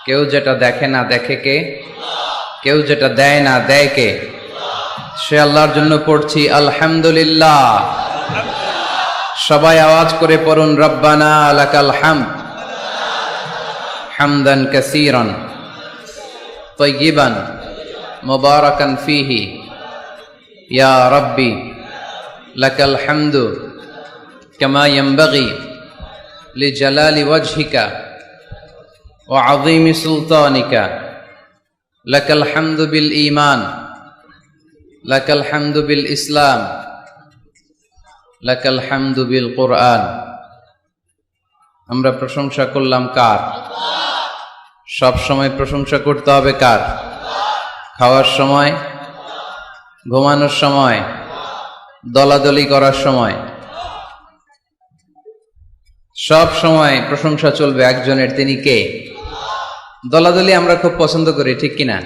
কেউ যেটা দেখে না দেখে কে? কেউ যেটা দেয় না দেয় কে? সে আল্লাহর জন্য পড়ছি আলহামদুলিল্লাহ। সবাই আওয়াজ করে পড়ুন, রব্বানা লাকাল হামদ হামদান কাসীরান তাইয়িবান মুবারাকান ফীহি ইয়া রাব্বি লাকাল হামদু কামা ইয়ানবাগি লিজালালি ওয়াজহিকা ওয়া আযীমি সুলতানিকা লাকাল হামদু বিল ঈমান লাকাল হামদু বিল ইসলাম লাকাল হামদু বিল কুরআন। আমরা প্রশংসা করলাম কার? সব সময় প্রশংসা করতে হবে কার? খাওয়ার সময়, ঘুমানোর সময়, দলাদলি করার সময়, সব সময় প্রশংসা চলবে একজনের। তিনি কে? দলাদলি আমরা খুব পছন্দ করি, ঠিক কিনা?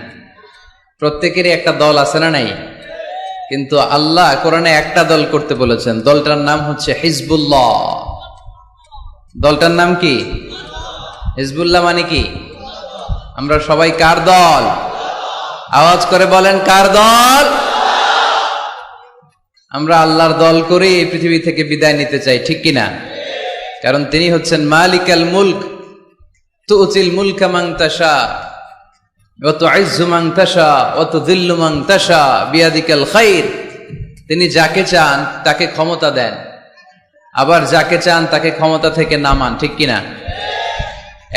প্রত্যেকেরই একটা দল আছে না নাই? কিন্তু আল্লাহ কোরআনে একটা দল করতে বলেছেন, দলটার নাম হচ্ছে হিজবুল্লাহ। দলটার নাম কি? হিজবুল্লাহ মানে কি? আমরা সবাই কার দল? আওয়াজ করে বলেন, কার দল? আমরা আল্লাহর দল করে এই পৃথিবী থেকে বিদায় নিতে চাই, ঠিক কিনা? কারণ তিনি হচ্ছেন মালিকাল মুলক, তুতিল মুলকা মান তাশা ওয়া তুইজ্জু মান তাশা ওয়া তুযিল্লু মান তাশা বিয়াদিকাল খাইর। তিনি যাকে চান তাকে ক্ষমতা দেন, আবার যাকে চান তাকে ক্ষমতা থেকে নামান, ঠিক কিনা?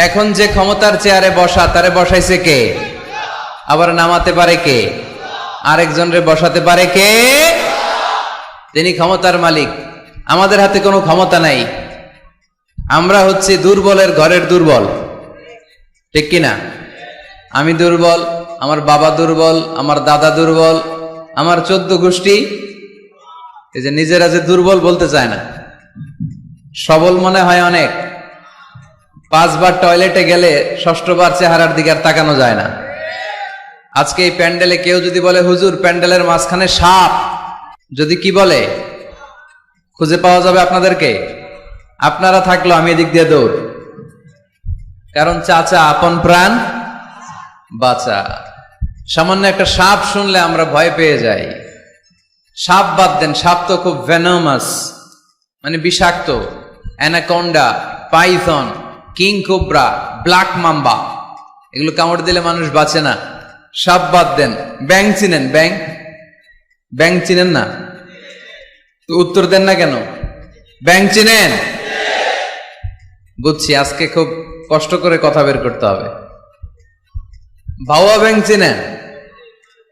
এখন যে ক্ষমতার চেয়ারে বসা, তারে বসাইছে কে? আবার নামাতে পারে কে? আরেকজনরে বসাতে পারে কে? তিনি ক্ষমতার মালিক। আমাদের হাতে কোনো ক্ষমতা নাই। আমরা হচ্ছে দুর্বলের ঘরের দুর্বল, ঠিক কিনা? আমি দুর্বল, আমার বাবা দুর্বল, আমার দাদা দুর্বল, আমার 14 গোষ্ঠী এই যে নিজেরা যে দুর্বল বলতে চায় না, সবল মনে হয় অনেক। 5 বার টয়লেটে গেলে 6ষ্ঠ বার চেহারার দিকে আর তাকানো যায় না। আজকে এই প্যান্ডেলে কেউ যদি বলে, হুজুর প্যান্ডেলের মাঝখানে সাপ, যদি কি বলে, খুঁজে পাওয়া যাবে আপনাদেরকে? আপনারা থাকলো আমি এদিক দিয়ে দৌড়। কারণ চাচা আপন প্রাণ বাঁচা। সামান্য একটা সাপ শুনলে আমরা ভয় পেয়ে যাই। সাপ বাদ দেন, সাপ তো খুব ভেনোমাস, মানে বিষাক্ত। Anaconda, Python, king cobra, black mamba, এগুলো কামড় দিলে মানুষ বাঁচে না। সাপ বাদ দেন। ব্যাং চিনেন? ব্যাং, ব্যাং চিনেন না? তো উত্তর দেন না কেন? ব্যাং চিনেন? বুঝছি, আজকে খুব কষ্ট করে কথা বের করতে হবে। ভাওয়া ব্যাং চিনেন?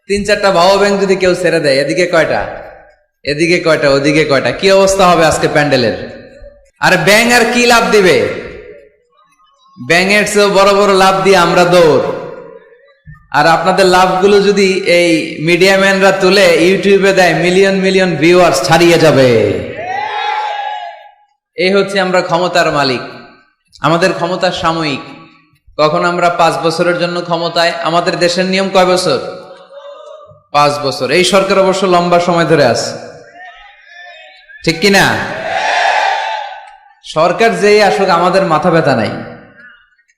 3-4টা ভাওয়া ব্যাং যদি কেউ ছেড়ে দেয়, এদিকে কয়টা, এদিকে কয়টা, ওদিকে কয়টা, কি অবস্থা হবে আজকে প্যান্ডেলের? আর ব্যাং আর কি লাভ দিবে? ব্যাঙের চেয়েও বড় বড় লাভ দিয়ে আমরা দৌড়। আর আপনাদের লাভগুলো যদি এই মিডিয়াম্যানরা তুলে ইউটিউবে দেয়, মিলিয়ন মিলিয়ন ভিউয়ার্স ছাড়িয়ে যাবে। এই হচ্ছে আমরা ক্ষমতার মালিক। আমাদের ক্ষমতা সাময়িক। কখন আমরা 5 বছরের জন্য ক্ষমতায়। আমাদের দেশের নিয়ম কয় বছর? 5 বছর। এই সরকার অবশ্য লম্বা সময় ধরে আছে, ঠিক কিনা? সরকার যেই আসুক আমাদের মাথা ব্যথা নাই।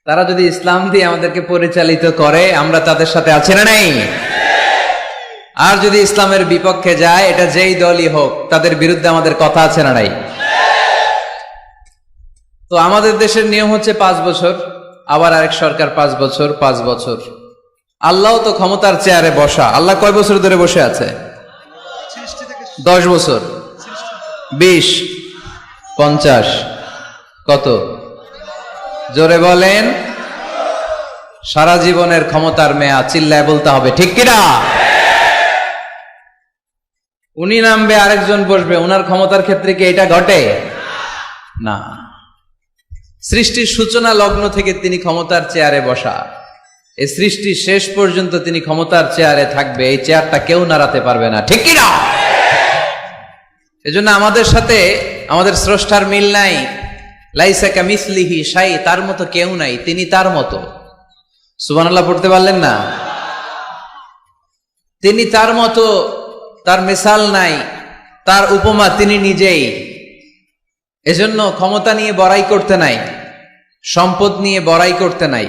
তারা যদি ইসলাম দিয়ে আমাদেরকে পরিচালিত করে, আমরা তাদের সাথে আছি না নাই? আর যদি ইসলামের বিপক্ষে যায়, এটা যেই দলই হোক, তাদের বিরুদ্ধে আমাদের কথা আছে না নাই? তো আমাদের দেশের নিয়ম হচ্ছে 5 বছর, আবার আরেক সরকার 5 বছর, 5 বছর। আল্লাহ তো ক্ষমতার চেয়ারে বসা। আল্লাহ কয় বছর ধরে বসে আছে? 10 বছর, 20, 50, কত? জোরে বলেন। সারা জীবনের ক্ষমতার মেয়াদ, চিল্লায় বলতে হবে, ঠিক কিনা? উনি নামবে, আরেকজন বসবে, উনার ক্ষমতার ক্ষেত্রে কি এটা ঘটে? না। সৃষ্টির সূচনা লগ্ন থেকে তিনি ক্ষমতার চেয়ারে বসা। এই সৃষ্টির শেষ পর্যন্ত তিনি ক্ষমতার চেয়ারে থাকবে। এই চেয়ারটা কেউ নাড়াতে পারবে না, ঠিক কিনা? এজন্য আমাদের সাথে আমাদের স্রষ্টার মিল নাই। লাইসা কামিসলিহি শাই, তার মতো কেউ নাই, তিনি তার মতো। সুবহানাল্লাহ পড়তে পারলেন না? তিনি তার মতো, তার মিসাল নাই, তার উপমা তিনি নিজেই। এজন্য ক্ষমতা নিয়ে বড়াই করতে নাই, সম্পদ নিয়ে বড়াই করতে নাই,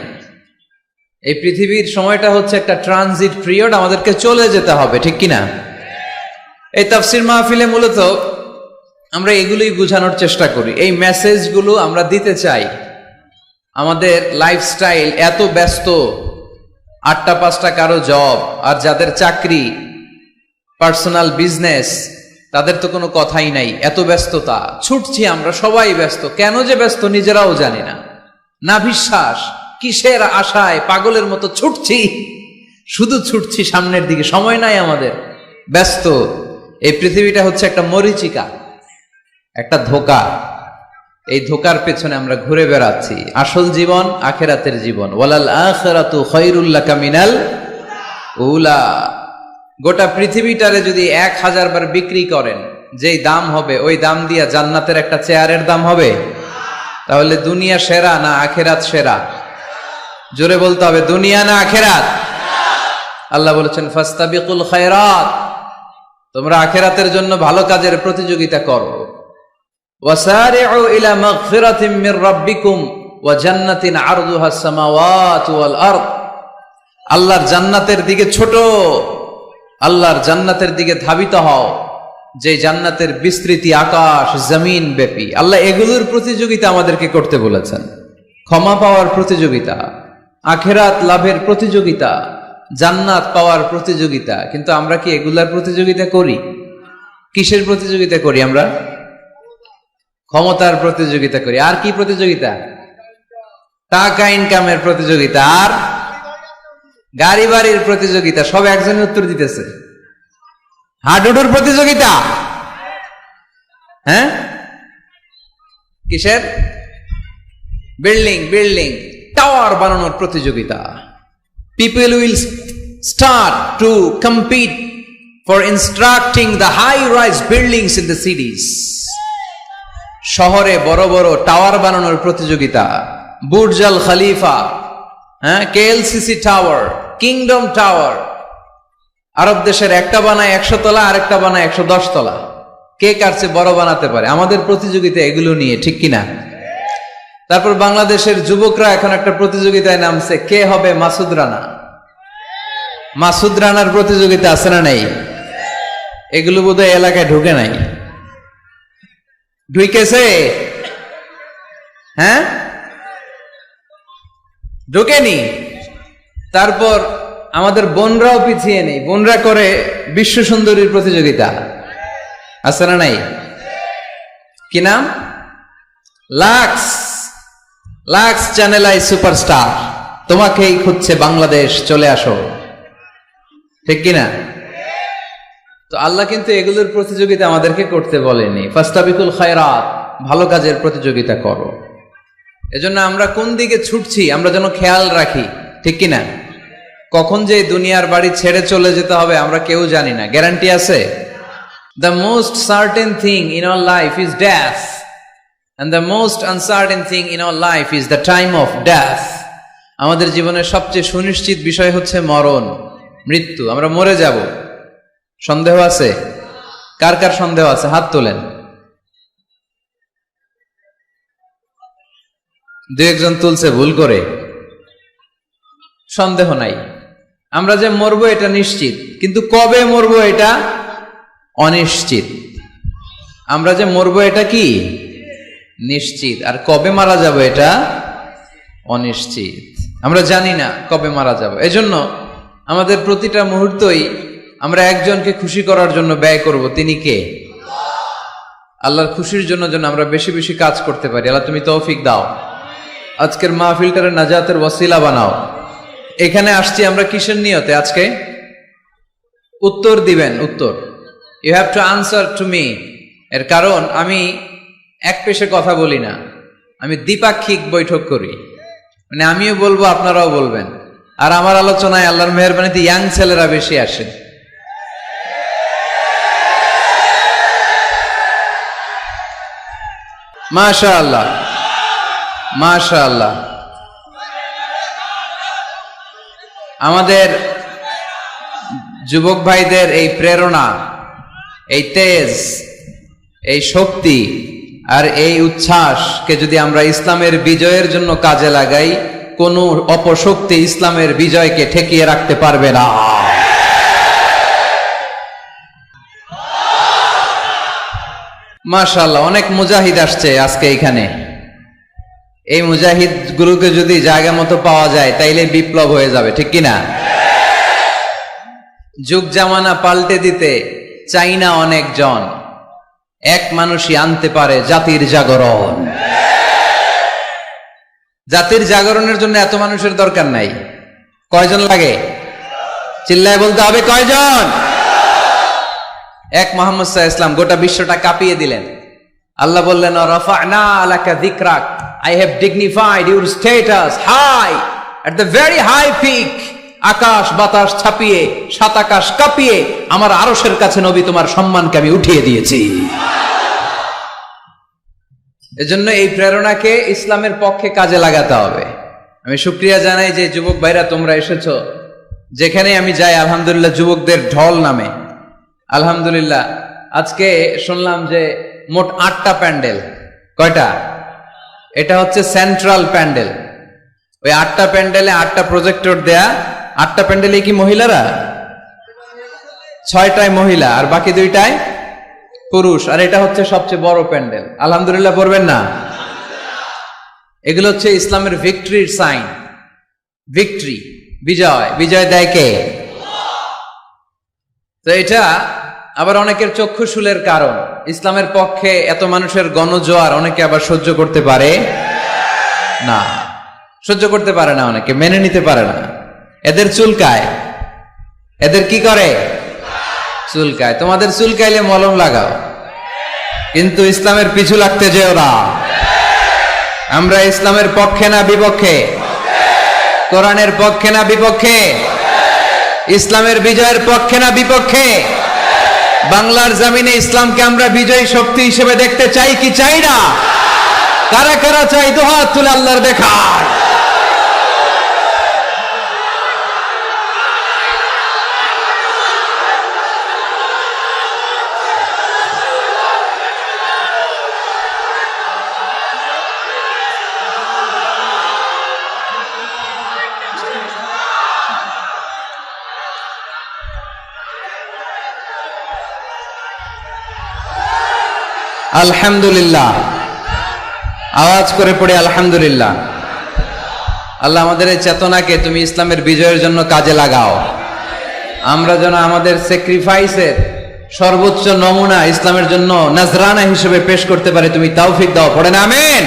এই পৃথিবীর সময়টা হচ্ছে একটা ট্রানজিট পিরিয়ড, আমাদেরকে চলে যেতে হবে, ঠিক কিনা? এই তাফসির মাহফিলে মূলত আমরা এগুলোই বোঝানোর চেষ্টা করি, এই মেসেজগুলো আমরা দিতে চাই। আমাদের লাইফস্টাইল এত ব্যস্ত, 8টা 5টা কারো জব, আর যাদের চাকরি, পার্সোনাল বিজনেস, তাদের তো কোনো কথাই নাই, এত ব্যস্ততা, ছুটছি আমরা, সবাই ব্যস্ত। কেন যে ব্যস্ত নিজেরাও জানি না, না বিশ্বাস, কিসের আশায় পাগলের মতো ছুটছি, শুধু ছুটছি সামনের দিকে, সময় নাই আমাদের, ব্যস্ত। এই পৃথিবীটা হচ্ছে একটা মরীচিকা, একটা ধোঁকা। এই ধোঁকার পেছনে আমরা ঘুরে বেড়াচ্ছি। আসল জীবন আখিরাতের জীবন। ওয়ালাল আখিরাতু খায়রুল লাকা মিনাল উলা। গোটা পৃথিবীটারে যদি 1000 বার বিক্রি করেন, যেই দাম হবে ওই দাম দিয়া জান্নাতের একটা চেয়ারের দাম হবে? তাহলে দুনিয়া সেরা না আখিরাত সেরা? জোরে বলতে হবে, দুনিয়া না আখিরাত? আল্লাহ বলেছেন ফাস্তাবিকুল খায়রাত, তোমরা আখিরাতের জন্য ভালো কাজের প্রতিযোগিতা করো। ওয়াসারিউ ইলা মাগফিরাতিম মির রাব্বিকুম ওয়া জান্নাতিন আরদুহাস সামাওয়াতু ওয়াল আরদ। আল্লাহর জান্নাতের দিকে ছোট, আল্লাহর জান্নাতের দিকে ধাবিত হও, যে জান্নাতের বিস্তৃতি আকাশ জমিন ব্যাপী। আল্লাহ এগুলোর প্রতিযোগিতা আমাদেরকে করতে বলেছেন। ক্ষমা পাওয়ার প্রতিযোগিতা, আখিরাত লাভের প্রতিযোগিতা, জান্নাত পাওয়ার প্রতিযোগিতা। কিন্তু আমরা কি এগুলার প্রতিযোগিতা করি? কিসের প্রতিযোগিতা করি আমরা? ক্ষমতার প্রতিযোগিতা করি। আর কি প্রতিযোগিতা? টাকা ইনকামের প্রতিযোগিতা, আর গাড়ি বাড়ির প্রতিযোগিতা। সব একজনের উত্তর দিতেছে। হাডুডুর প্রতিযোগিতা, হ্যাঁ? কিসের? বিল্ডিং বিল্ডিং টাওয়ার বানানোর প্রতিযোগিতা। People will start to compete for constructing the high-rise buildings in the cities. শহরে বড় বড় টাওয়ার বানানোর প্রতিযোগিতা। বুর্জ আল খলিফা, হ্যাঁ, কেএলসিসি টাওয়ার, কিংডম টাওয়ার। আরব দেশের একটা বানায় 100 তলা, আরেকটা বানায় 110 তলা। কে কার চেয়ে বড় বানাতে পারে? আমাদের প্রতিযোগিতা এগুলো নিয়ে, ঠিক কিনা? তারপর বাংলাদেশের যুবকরা এখন একটা প্রতিযোগিতায় নামছে, কে হবে মাসুদ রানা। মাসুদ রানার প্রতিযোগিতা আছে না নাই? এগুলো বোধহয় এলাকায় ঢুকে নাই। ঢুকেছে? হ্যাঁ, ঢুকেনি। তারপর আমাদের বোনরাও পিছিয়ে নেই, বোনরা করে বিশ্ব সুন্দরীর প্রতিযোগিতা, আছে না নাই? কি নাম? Lux. Lux channel I superstar, তোমাকেই খুঁজছে বাংলাদেশ, চলে আসো, ঠিক কিনা? তো আল্লাহ কিন্তু এগুলোর প্রতিযোগিতা আমাদেরকে করতে বলেনি। ফাস্তাবিকুল খায়রাত, ভালো কাজের প্রতিযোগিতা করো। এজন্য আমরা কোন দিকে ছুটছি আমরা যেন খেয়াল রাখি, ঠিক কিনা? কখন যে দুনিয়ার বাড়ি ছেড়ে চলে যেতে হবে আমরা কেউ জানি না, গ্যারান্টি আছে? The most certain thing in our life is death, and the most uncertain thing in our life is the time of death. আমাদের জীবনের সবচেয়ে সুনিশ্চিত বিষয় হচ্ছে মরণ, মৃত্যু। আমরা মরে যাব। সন্দেহ আছে? কার কার সন্দেহ আছে? হাত তোলেন। 2-1 জন তুলছে ভুল করে। সন্দেহ নাই, আমরা যে মরবো এটা নিশ্চিত, কিন্তু কবে মরবো এটা অনিশ্চিত। আমরা যে মরবো এটা কি নিশ্চিত, আর কবে মারা যাব এটা অনিশ্চিত। আমরা জানি না কবে মারা যাব। এজন্য আমাদের প্রতিটা মুহূর্তই আমরা একজনকে খুশি করার জন্য ব্যয় করব। তিনি কে? আল্লাহর খুশির জন্য যেন আমরা বেশি বেশি কাজ করতে পারি। আল্লাহ তুমি তৌফিক দাও। আজকের মাহফিলটারে নাজাতের ওয়াসিলা বানাও। এখানে আসছি আমরা কিসের নিয়তে? আজকে উত্তর দিবেন, উত্তর। You have to answer to me. এর কারণ আমি এক পেশে কথা বলি না, আমি দ্বিপাক্ষিক বৈঠক করি। মানে আমিও বলবো, আপনারাও বলবেন। আর আমার আলোচনায় আল্লাহর মেহেরবানিতে ইয়াং ছেলেরা বেশি আসে। মাশাআল্লাহ, মাশাআল্লাহ। আমাদের যুবক ভাইদের এই প্রেরণা, এই তেজ, এই শক্তি আর এই উচ্ছ্বাসকে যদি আমরা ইসলামের বিজয়ের জন্য কাজে লাগাই, কোন অপশক্তি ইসলামের বিজয়কে ঠেকিয়ে রাখতে পারবে না। মাশাআল্লাহ, অনেক মুজাহিদ আসছে আজকে এখানে। এই মুজাহিদ গুলোকে যদি জায়গা মতো পাওয়া যায় তাইলে বিপ্লব হয়ে যাবে, ঠিক কিনা? যুগ জামানা পাল্টে দিতে চাই না অনেকজন, এক মানুষই আনতে পারে জাতির জাগরণ। জাতির জাগরণের জন্য এত মানুষের দরকার নাই। কয়জন লাগে? চিল্লায় বলতে হবে, কয়জন? এক মুহাম্মদ সাল্লাল্লাহু আলাইহি ওয়াসাল্লাম গোটা বিশ্বটা কাঁপিয়ে দিলেন। আল্লাহ বললেন, রাফা'না লাকা যিকরাক, I have dignified your status high at the very high peak. আকাশ বাতাস ছাপিয়ে, সাত আকাশ কাঁপিয়ে আমার আরশের কাছে নবী তোমার সম্মানকে আমি উঠিয়ে দিয়েছি। এজন্য এই প্রেরণাকে ইসলামের পক্ষে কাজে লাগাতে হবে। আমি শুকরিয়া জানাই যে যুবক ভাইরা তোমরা এসেছো। যেখানে আমি যাই আলহামদুলিল্লাহ যুবকদের ঢল নামে। আলহামদুলিল্লাহ আজকে শুনলাম যে মোট 8টা প্যান্ডেল। কয়টা? এটা হচ্ছে সেন্ট্রাল প্যান্ডেল। ওই 8টা প্যান্ডেলে 8টা প্রজেক্টর দেয়া। 8টা প্যান্ডেলে কি মহিলারা? 6টায় মহিলা আর বাকি 2টায় পুরুষ। আর এটা হচ্ছে সবচেয়ে বড় প্যান্ডেল। আলহামদুলিল্লাহ পড়বেন না? এগুলো হচ্ছে ইসলামের ভিক্টরির সাইন। ভিক্টরি, বিজয়। বিজয় দেয় কে? তো এটা আবার অনেকের চক্ষুশূলের কারণ। ইসলামের পক্ষে এত মানুষের গণজোয়ার অনেকে আবার সহ্য করতে পারে না। সহ্য করতে পারে না, অনেকে মেনে নিতে পারে না। এদের চুলকায়। এদের কি করে? চুলকায়। তোমাদের চুলকাইলে মলম লাগাও, কিন্তু ইসলামের পিছু লাগতে যেও না। আমরা ইসলামের পক্ষে না বিপক্ষে? কোরআনের পক্ষে না বিপক্ষে? ইসলামের বিজয়ের পক্ষে না বিপক্ষে? বাংলার জমিনে ইসলামকে আমরা বিজয়ী শক্তি হিসেবে দেখতে চাই কি চাই না? কারা কারা চাই দুহাত তুলে আল্লাহর দেখার। আলহামদুলিল্লাহ, আওয়াজ করে পড়ে আলহামদুলিল্লাহ। আল্লাহ আমাদের এই চেতনাকে তুমি ইসলামের বিজয়ের জন্য কাজে লাগাও। আমরা যেন আমাদের স্যাক্রিফাইসের সর্বোচ্চ নমুনা ইসলামের জন্য নাজরানা হিসেবে পেশ করতে পারে তুমি তৌফিক দাও। পড়েন আমিন।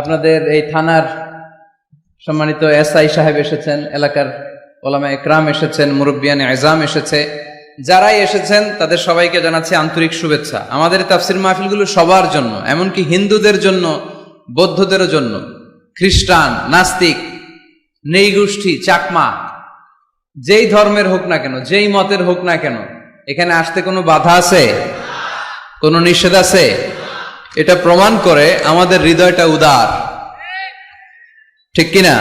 আপনাদের এই থানার সম্মানিত এসআই সাহেব এসেছেন, এলাকার ওলামা একরাম এসেছেন, মুরব্বিয়ানে আযম এসেছে। যারাই এসেছেন তাদের সবাইকে জানাচ্ছি আন্তরিক শুভেচ্ছা। আমাদের তাফসির মাহফিলগুলো সবার জন্য, এমনকি হিন্দুদের জন্য, বৌদ্ধদের জন্য, খ্রিস্টান, নাস্তিক, নৃগোষ্ঠী, চাকমা, যেই ধর্মের হোক না কেন, যেই মতের হোক না কেন, এখানে আসতে কোনো বাধা আছে? কোনো নিষেধ আছে? এটা প্রমাণ করে আমাদের হৃদয়টা উদার, ঠিক কিনা?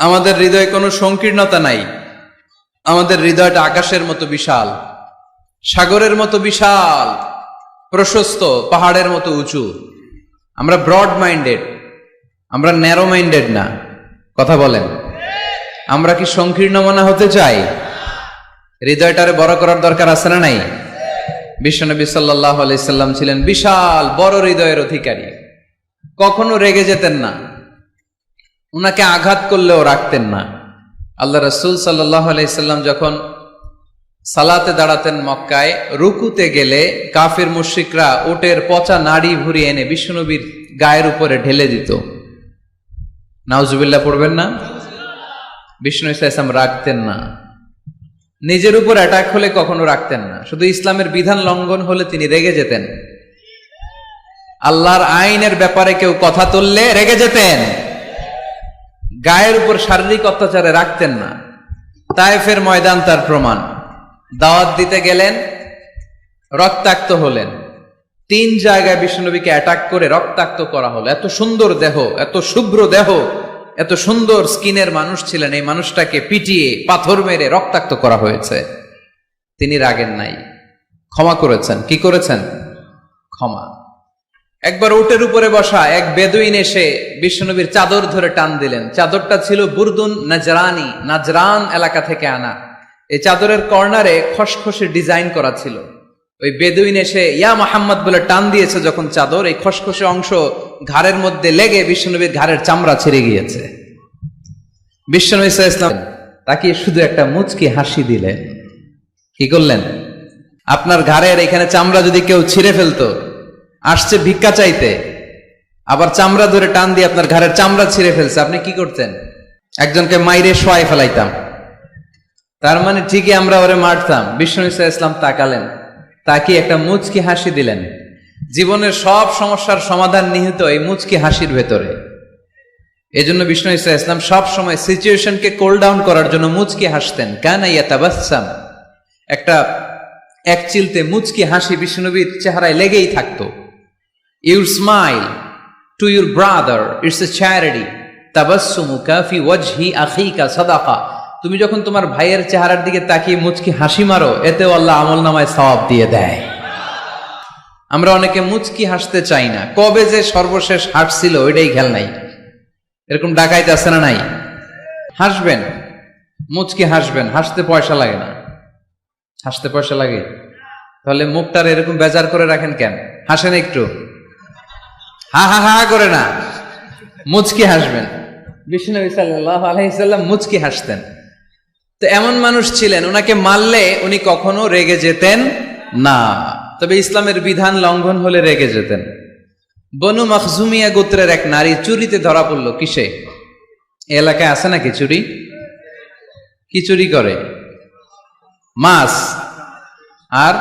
আমাদের হৃদয়ে কোনো সংকীর্ণতা নাই। আমাদের হৃদয়টা আকাশের মতো বিশাল, সাগরের মতো বিশাল, প্রশস্ত, পাহাড়ের মতো উঁচু। আমরা ব্রড মাইন্ডেড, আমরা ন্যারো মাইন্ডেড না। কথা বলেন, আমরা কি সংকীর্ণ মনা হতে চাই? হৃদয়টারে বড় করার দরকার আছে না নাই? বিশ্বনবী সাল্লাল্লাহু আলাইহি সাল্লাম ছিলেন বিশাল বড় হৃদয়ের অধিকারী। কখনো রেগে যেতেন না, উনাকে আঘাত করলেও রাখতেন না। আল্লাহ রাসূল সাল্লাল্লাহু আলাইহি সাল্লাম যখন সালাতে দাঁড়াতেন মক্কায়, রুকুতে গেলে কাফির মুশরিকরা ওটের পচা নাড়ি ভুরি এনে বিশ্বনবীর গায়ের উপরে ঢেলে দিত। নাউজুবিল্লাহ পড়বেন না? বিষ্ণু ইসলাম রাখতেন না। নিজের উপর অ্যাটাক হলে কখনো রাখতেন না। শুধু ইসলামের বিধান লঙ্ঘন হলে তিনি রেগে যেতেন। আল্লাহর আইনের ব্যাপারে কেউ কথা তুললে রেগে যেতেন। গায়ের উপর শারীরিক অত্যাচারে রাখতেন না। তায়েফের ময়দান তার প্রমাণ। দাওয়াত দিতে গেলেন, রক্তাক্ত হলেন। 3 জায়গায় বিশ্বনবীকে অ্যাটাক করে রক্তাক্ত করা হলো। এত সুন্দর দেহ, এত শুভ্র দেহ, এত সুন্দর স্কিনের মানুষ ছিলেন, এই মানুষটাকে পিটিয়ে পাথর মেরে রক্তাক্ত করা হয়েছে। তিনি রাগেন নাই, ক্ষমা করেছেন। কি করেছেন? ক্ষমা। একবার উটের উপরে বসা এক বেদুইন এসে বিশ্বনবীর চাদর ধরে টান দিলেন। চাদরটা ছিল বুরদুন নাজরানি, নাজরান এলাকা থেকে আনা। এই চাদরের কর্নারে খসখসে ডিজাইন করা ছিল। ওই বেদুইন এসে ইয়া মুহাম্মদ বলে টান দিয়েছে যখন চাদর, এই খসখসে অংশ ঘাড়ের মধ্যে লেগে বিশ্বনবীর ঘাড়ের চামড়া ছিঁড়ে গিয়েছে। বিশ্বনবী সাল্লাল্লাহু আলাইহি ওয়াসাল্লাম তাকে শুধু একটা মুচকি হাসি দিলেন। কি করলেন? আপনার ঘাড়ের এখানে চামড়া যদি কেউ ছিঁড়ে ফেলতো, আসছে ভিক্ষা চাইতে, আবার চামড়া ধরে টান দিয়ে আপনার ঘাড়ের চামড়া ছিঁড়ে ফেলছে, আপনি কি করতেন? একজনকে মাইরে শোয়াই ফেলাইতাম। তার মানে ঠিকই আমরা ওরে মারতাম। বিশ্বনবী সাল্লাল্লাহু আলাইহি ওয়াসাল্লাম তাকালেন, তাকে একটা মুচকি হাসি দিলেন। জীবনের সব সমস্যার সমাধান নিহিত এই মুচকি হাসির ভেতরে। এই জন্য বিষ্ণু ইসা ইসলাম সব সময় সিচুয়েশনকে কোল ডাউন করার জন্য মুচকি হাসতেন। কানা ইয়াতাবাসসাম, একটা এক চিলতে মুচকি হাসি বিষ্ণুনবীর চেহারায় লেগেই থাকতো। You smile to your brother, it's a charity. তাবাসসুমুকা ফি ওয়াজহি আখিকা সাদাকা। তুমি যখন তোমার ভাইয়ের চেহারার দিকে তাকিয়ে মুচকি হাসি মারো, এতেও আল্লাহ আমলনামায় সওয়াব দিয়ে দেয়। আমরা অনেকে মুচকি হাসতে চাই না। কবে যে সর্বশেষ হাসছিল ওইটাই খেয়াল নাই। এরকম ডাকাইতে আছে না নাই? হাসবেন, মুচকি হাসবেন, হাসতে পয়সা লাগে না। হাসতে পয়সা লাগে? তাহলে মুখটার এরকম বেজার করে রাখেন কেন? হাসেন একটু, হা হা হা করে না, মুচকি হাসবেন। বিশ্বনবী সাল্লাল্লাহু আলাইহি সাল্লাম মুচকি হাসতেন। তো এমন মানুষ ছিলেন, ওনাকে মারলে উনি কখনো রেগে যেতেন না, তবে ইসলামের বিধান লঙ্ঘন হলে রেগে যেতেন। বনু মখজুমিয়া গোত্রের এক নারী চুরিতে ধরা পড়লো। কিসে? এলাকায় আছে নাকি চুরি? কি চুরি করে? মাছ, আর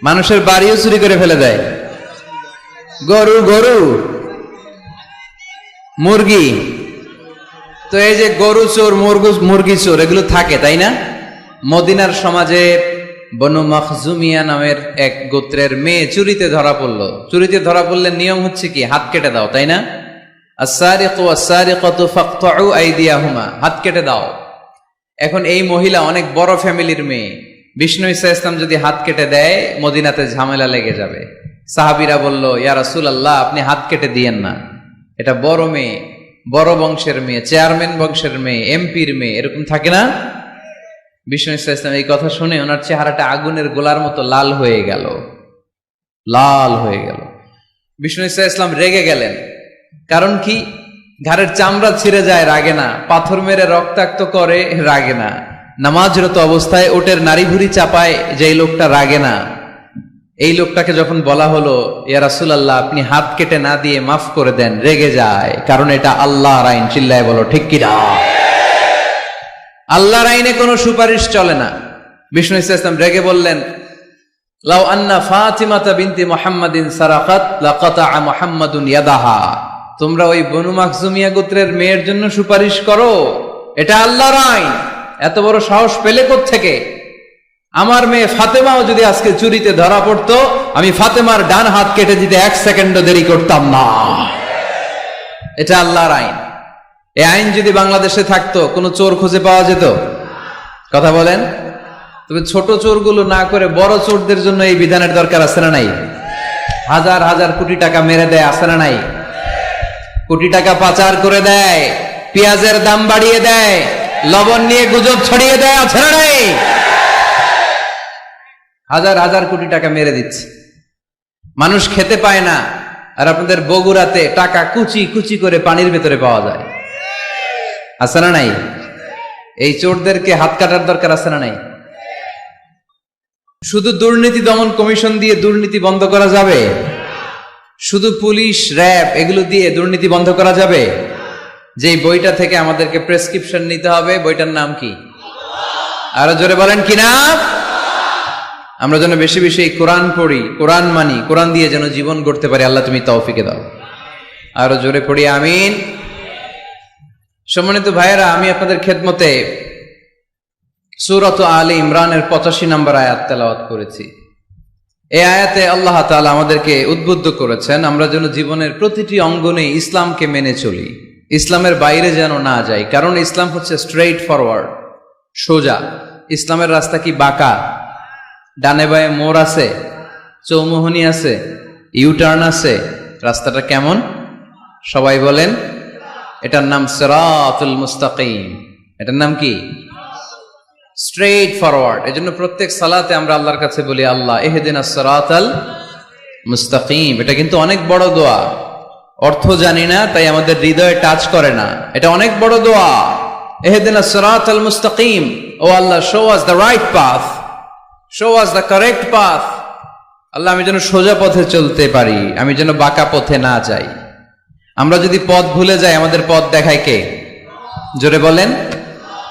মানুষের বাড়িও চুরি করে ফেলে দেয়। গরু, মুরগি। তো এই যে গরু চোর, মুরগি চোর, এগুলো থাকে, তাই না? মদিনার সমাজে বনু মখজুমিয়া নামের এক গোত্রের মেয়ে চুরিতে ধরা পড়লো। চুরিতে ধরা পড়লে নিয়ম হচ্ছে কি? হাত কেটে দাও, তাই না? আস-সারিকু ওয়াস-সারিকাতু ফাকতাউ আইদিয়াহুমা, হাত কেটে দাও। এখন এই মহিলা অনেক বড় ফ্যামিলির মেয়ে। বিষ্ণু ঈসা ইসলাম যদি হাত কেটে দেয়, মদিনাতে ঝামেলা লেগে যাবে। সাহাবীরা বলল, ইয়া রাসূলুল্লাহ, আপনি হাত কেটে দিয়েন না, এটা বড় মেয়ে, বড় বংশের মেয়ে, চেয়ারম্যান বংশের মেয়ে, এমপির মেয়ে, এরকম থাকে না? বিষ্ণু ঈসা ইসলাম এই কথা শুনে ওনার চেহারাটা আগুনের গোলার মতো লাল হয়ে গেল, লাল হয়ে গেল। বিষ্ণু ঈসা ইসলাম রেগে গেলেন। কারণ কি? ঘাড়ের চামড়া ছিঁড়ে যায়, রাগে না। পাথর মেরে রক্তাক্ত করে, রাগে না। নামাজরত অবস্থায় ওটের নারী ভুঁড়ি চাপায় যে লোকটা, রাগে না। এই লোকটাকে যখন বলা হলো, ইয়া রাসূলুল্লাহ, আপনি হাত কেটে না দিয়ে মাফ করে দেন, রেগে যায়। কারণ এটা আল্লাহর আইন। চিল্লায় বলো ঠিক কি না? আল্লাহর আইনে কোনো সুপারিশ চলে না। বিষ্ণু ঈসা ইসলাম রেগে বললেন, লাউ আন্না ফাতিমাতা বিনতি মুহাম্মাদিন সারাকাত লাকাতা মুহাম্মাদুন ইয়াদাহা। তোমরা ওই বনু মখজুমিয়া গোত্রের মেয়ের জন্য সুপারিশ করো, এটা আল্লাহর আইন। এত বড় সাহস পেলে কোত্থেকে? আমার মেয়ে ফাতেমাও যদি আজকে চুরিতে ধরা পড়তো, আমি ফাতেমার ডান হাত কেটে দিতে 1 সেকেন্ডও দেরি করতাম না। এটা আল্লাহর আইন। এই আইন যদি বাংলাদেশে থাকতো, কোনো চোর খুঁজে পাওয়া যেত? কথা বলেন। তবে ছোট চোরগুলো না করে বড় চোরদের জন্য এই বিধানের দরকার আছে না নাই? হাজার হাজার কোটি টাকা মেরে দেয়, আছে না নাই? কোটি টাকা পাচার করে দেয়, পেঁয়াজের দাম বাড়িয়ে দেয়, লবণ নিয়ে গুজব ছড়িয়ে দেয়, আছে না নাই? হাজার হাজার কোটি টাকা মেরে দিচ্ছে, মানুষ খেতে পায় না। আর আপনাদের বগুড়াতে টাকা কুচি কুচি করে পানির ভেতরে পাওয়া যায়, আছে না নাই? এই চোরদেরকে হাত কাটার দরকার আছে না নাই? শুধু দুর্নীতি দমন কমিশন দিয়ে দুর্নীতি বন্ধ করা যাবে? শুধু পুলিশ, র্যাব এগুলো দিয়ে দুর্নীতি বন্ধ করা যাবে? যে বইটা থেকে আমাদেরকে প্রেসক্রিপশন নিতে হবে, বইটার নাম কি? আরো জোরে বলেন কি নাম? আমরা যেন বেশি বেশি কোরআন পড়ি, কোরআন মানি, কোরআন দিয়ে যেন জীবন গড়তে পারি। আল্লাহ তুমি তৌফিকে দাও। আরো জোরে পড়ি আমিন। সম্মানিত ভাইয়েরা, আমি আপনাদের খেদমতে সূরাত আলে ইমরানের 85 নম্বর আয়াত তেলাওয়াত করেছি। এই আয়াতে আল্লাহ তাআলা আমাদেরকে উদ্বুদ্ধ করেছেন আমরা যেন জীবনের প্রতিটি অঙ্গনে ইসলামকে মেনে চলি, ইসলামের বাইরে যেন না যাই। কারণ ইসলাম হচ্ছে স্ট্রেইট ফরওয়ার্ড, সোজা। ইসলামের রাস্তা কি বাঁকা? ডানে বায়ে মোড় আছে, চৌমুহনী আছে, ইউটার্ন আছে, রাস্তাটা কেমন? সবাই বলেন। এটার নাম সিরাতুল মুস্তাকিম। এটার নাম কি? Straight forward. এজন্য প্রত্যেক সালাতে আমরা আল্লাহর কাছে বলি, আল্লাহ ইহদিনাস সিরাতাল মুস্তাকিম। এটা কিন্তু অনেক বড় দোয়া। অর্থ জানি না, তাই আমাদের হৃদয়ে টাচ করে না। এটা অনেক বড় দোয়া। ইহদিনাস সিরাতাল মুস্তাকিম। O Allah, show us the right path, show us the correct path. Allah, আমি যেন সোজা পথে চলতে পারি, আমি যেন বাঁকা পথে না যাই। আমরা যদি পথ ভুলে যাই, আমাদের পথ দেখায় কে? জোরে বলেন।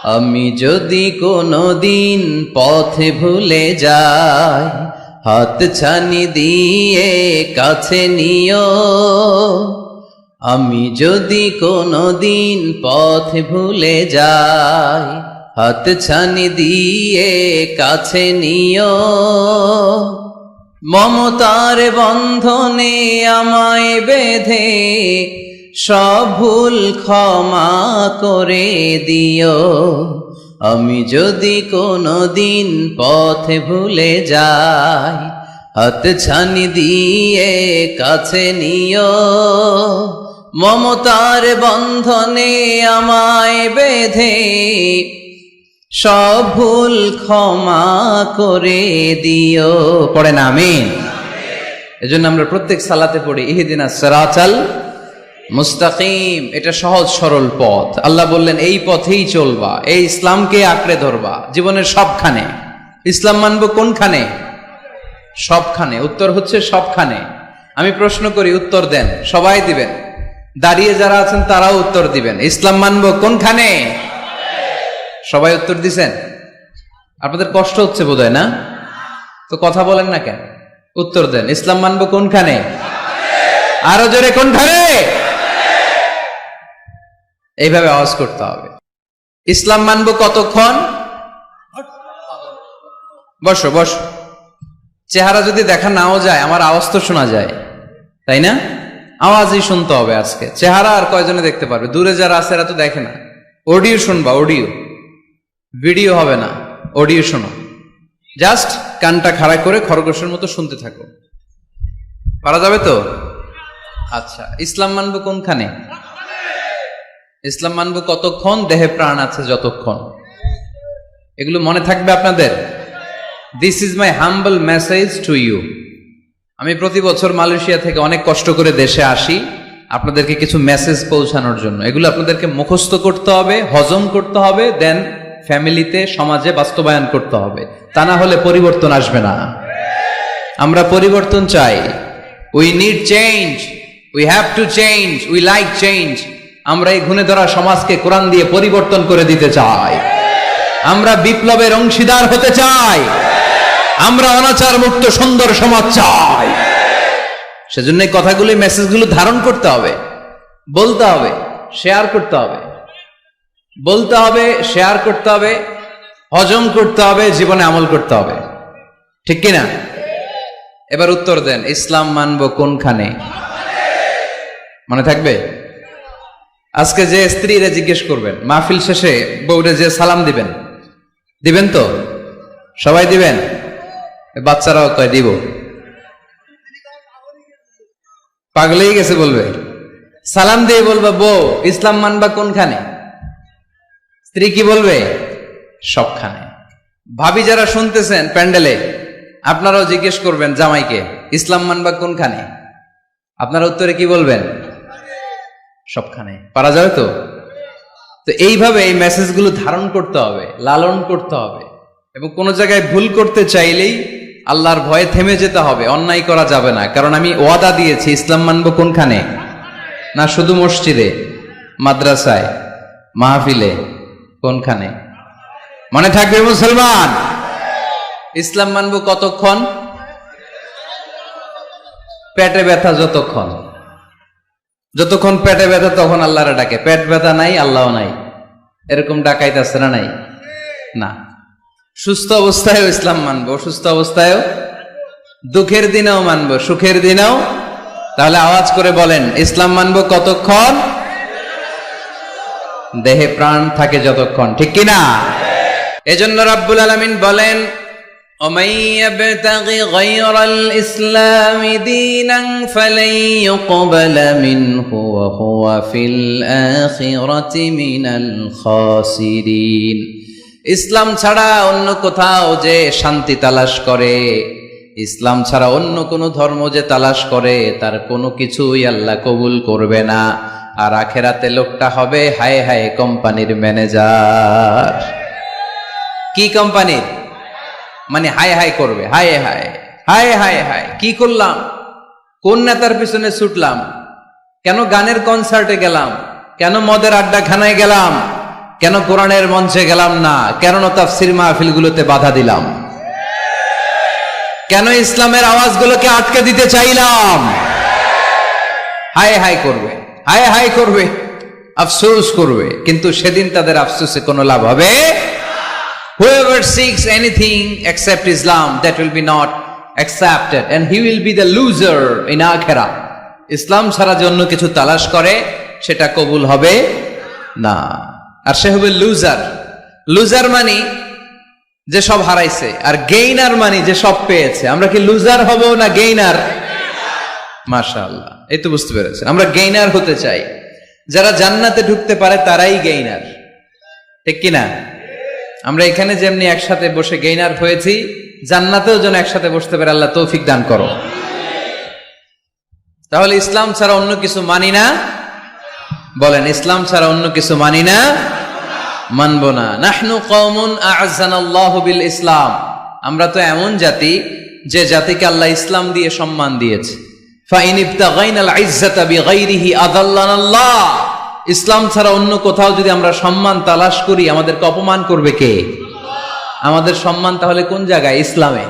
আমি যদি কোনোদিন পথে ভুলে যাই, হাত ছানি দিয়ে কাছে নিও। আমি যদি কোনোদিন পথে ভুলে যাই, হাত ছানি দিয়ে কাছে নিও। মমতার বন্ধনে আমায় বেঁধে সব ভুল ক্ষমা করে দিও। আমি যদি কোনোদিন পথে ভুলে যাই, হাত ছানি দিয়ে কাছে নিও। মমতার বন্ধনে আমায় বেঁধে সব ভুল ক্ষমা করে দিও। পড়েন আমিন। এজন্য আমরা প্রত্যেক সালাতে পড়ি ইহদিনাস সিরাতাল মুস্তাকিম। এটা সহজ সরল পথ। আল্লাহ বললেন এই পথেই চলবা, এই ইসলামকে আঁকড়ে ধরবা জীবনের সবখানে। ইসলাম মানবো কোনখানে? সবখানে। উত্তর হচ্ছে সবখানে। আমি প্রশ্ন করি, উত্তর দেন। সবাই দিবেন। দাঁড়িয়ে যারা আছেন তারাও উত্তর দিবেন। ইসলাম মানবো কোনখানে? সবাই উত্তর দিছেন। আপনাদের কষ্ট হচ্ছে বোধহয়, না? তো কথা বলেন না কেন? উত্তর দেন। ইসলাম মানবো কোনখানে? আরো জোরে, কোনখানে? এইভাবে আওয়াজ করতে হবে। ইসলাম মানবো কতক্ষণ? বসো বসো। চেহারা যদি দেখা নাও যায়, আমার আওয়াজ তো শোনা যায়, তাই না? আওয়াজই শুনতে হবে আজকে। চেহারা আর কয়জনে দেখতে পারবে? দূরে যারা আছে এরা তো দেখে না। অডিও শুনবা, অডিও। ভিডিও হবে না, অডিও শোনো। জাস্ট কানটা খাড়া করে খরগোশের মতো শুনতে থাকো। পারা যাবে তো? আচ্ছা, ইসলাম মানবো কোনখানে? ইসলাম মানবো কতক্ষণ? দেহে প্রাণ আছে যতক্ষণ। এগুলো মনে থাকবে আপনাদের। This is my humble message to you. আমি প্রতি বছর মালয়েশিয়া থেকে অনেক কষ্ট করে দেশে আসি আপনাদেরকে কিছু মেসেজ পৌঁছানোর জন্য। এগুলো আপনাদেরকে মুখস্থ করতে হবে, হজম করতে হবে, দেন ফ্যামিলিতে, সমাজে বাস্তবায়ন করতে হবে। তা না হলে পরিবর্তন আসবে না। আমরা পরিবর্তন চাই। We need change, we have to change, we like change. আমরা এই ঘুণে ধরা সমাজকে কোরআন দিয়ে পরিবর্তন করে দিতে চাই। আমরা বিপ্লবের অংশীদার হতে চাই। আমরা অনাচার মুক্ত সুন্দর সমাজ চাই। সেজন্য এই কথাগুলো, মেসেজগুলো ধারণ করতে হবে, বলতে হবে, শেয়ার করতে হবে। বলতে হবে, শেয়ার করতে হবে, হজম করতে হবে, জীবনে আমল করতে হবে। ঠিক কিনা? এবার উত্তর দেন। ইসলাম মানবো কোনখানে? মনে থাকবে? আজকে যে স্ত্রীরা জিজ্ঞেস করবেন, মাহফিল শেষে বউরে যে সালাম দিবেন, দিবেন তো? সবাই দিবেন? বাচ্চারাও কয় দিব। পাগলেই গেছে বলবে। সালাম দিয়ে বলবে, বউ ইসলাম মানবা কোনখানে? স্ত্রী কি বলবে? সবখানে। ভাবি যারা শুনতেছেন প্যান্ডেলে, আপনারাও জিজ্ঞেস করবেন জামাইকে, ইসলাম মানবা কোনখানে? আপনারা উত্তরে কি বলবেন? সবখানে। পারা যাবে তো? তো এইভাবে এই মেসেজগুলো ধারণ করতে হবে, লালন করতে হবে। এবং কোনো জায়গায় ভুল করতে চাইলেই আল্লাহর ভয়ে থেমে যেতে হবে, অন্যায় করা যাবে না। কারণ আমি ওয়াদা দিয়েছি, ইসলাম মানবো কোনখানে? না শুধু মসজিদে, মাদ্রাসায়, মাহফিলে, কোনখানে? মনে থাকবে মুসলমান। ইসলাম মানবো কতক্ষণ? পেটে ব্যথা যতক্ষণ। যতক্ষণ পেটে ব্যথা তখন আল্লাহরে ডাকে। পেট ব্যথা নাই, আল্লাহ নাই, এরকম ডাকাইতেছে না? নাই না। সুস্থ অবস্থায়ও ইসলাম মানবো, অসুস্থ অবস্থায়ও, দুঃখের দিনেও মানবো, সুখের দিনেও। তাহলে আওয়াজ করে বলেন, ইসলাম মানবো কতক্ষণ? দেহে প্রাণ থাকে যতক্ষণ। ঠিক কিনা? এজন্য রাব্বুল আলামিন বলেন, ومن يبتغ غير الإسلام دينا فلن يقبل منه وهو في الآخرة من الخاسرين। ইসলাম ছাড়া অন্য কোথাও যে শান্তি তালাশ করে, ইসলাম ছাড়া অন্য কোনো ধর্ম যে তালাশ করে, তার কোনো কিছুই আল্লাহ কবুল করবে না। আর আখেরাতে লোকটা হবে হায় হায় কোম্পানির ম্যানেজার। কি কোম্পানির? মানে হায় হায় করবে, হায় হায় হায় হায় হায়, কি করলাম, কোন নেতার পিছনে ছুটলাম, কেন গানের কনসার্টে গেলাম, কেন মদের আড্ডাখানায় গেলাম, কেন কোরআনের মঞ্চে গেলাম না, কেন তাফসীর মাহফিলগুলোতে বাধা দিলাম, কেন ইসলামের আওয়াজগুলোকে আটকে দিতে চাইলাম। হায় হায় করবে, হায় হায় করবে, আফসোস করবে, কিন্তু সেদিন তাদের আফসোসে কোনো লাভ হবে। Whoever seeks anything except Islam, that will be not accepted and he will be the loser in akhirah. ইসলাম ছাড়া যে অন্য কিছু তালাশ করে সেটা কবুল হবে না, আর সে হবে লুজার। লুজার মানে যে সব হারাইছে, আর গেইনার মানে যে সব পেয়েছে। আমরা কি লুজার হব না গেইনার? মাশাআল্লাহ, এই তো বুঝতে পেরেছেন, আমরা গেইনার হতে চাই। যারা জান্নাতে ঢুকতে পারে তারাই গেইনার, ঠিক কিনা? আমরা এখানে যেমনি একসাথে বসে গেইনার হয়েছি, জান্নাতেও যেন একসাথে বসতে পারে, আল্লাহ তৌফিক দান করো। তাহলে ইসলাম ছাড়া অন্য কিছু মানি না, বলেন ইসলাম ছাড়া অন্য কিছু মানি না, মানবো না। নাহনু কওমুন আ'আজ্জানাল্লাহু বিল ইসলাম, আমরা তো এমন জাতি যে জাতিকে আল্লাহ ইসলাম দিয়ে সম্মান দিয়েছে। ফাইন ইবতাগাইনাল ইজ্জাতা বিগাইরিহি আযাল্লানাল্লাহ, ইসলাম ছাড়া অন্য কোথাও যদি আমরা সম্মান তালাশ করি, আমাদেরকে অপমান করবে কে? আমাদের সম্মান তাহলে কোন জায়গায়? ইসলামে।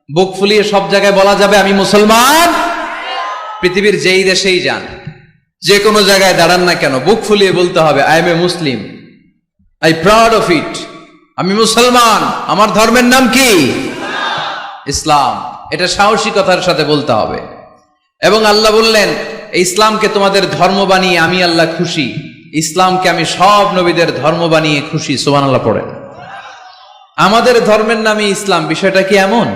বুক ফুলিয়ে সব জায়গায় বলা যাবে আমি মুসলমান। পৃথিবীর যেই দেশেই যান, যে কোনো জায়গায় দাঁড়ান না কেন, বুক ফুলিয়ে বলতে হবে I M A Muslim, I proud of it, আমি মুসলমান, আমার ধর্মের নাম কি? ইসলাম। এটা সাহসিকতার সাথে বলতে হবে। এবং আল্লাহ বললেন ইসলামকে তোমাদের ধর্ম বানিয়ে আমি আল্লাহ খুশি, ইসলামকে আমি সব নবীদের ধর্ম বানিয়ে খুশি। সুবহানাল্লাহ পড়েন। আমাদের ধর্মের নামই ইসলাম, বিষয়টা কি এমন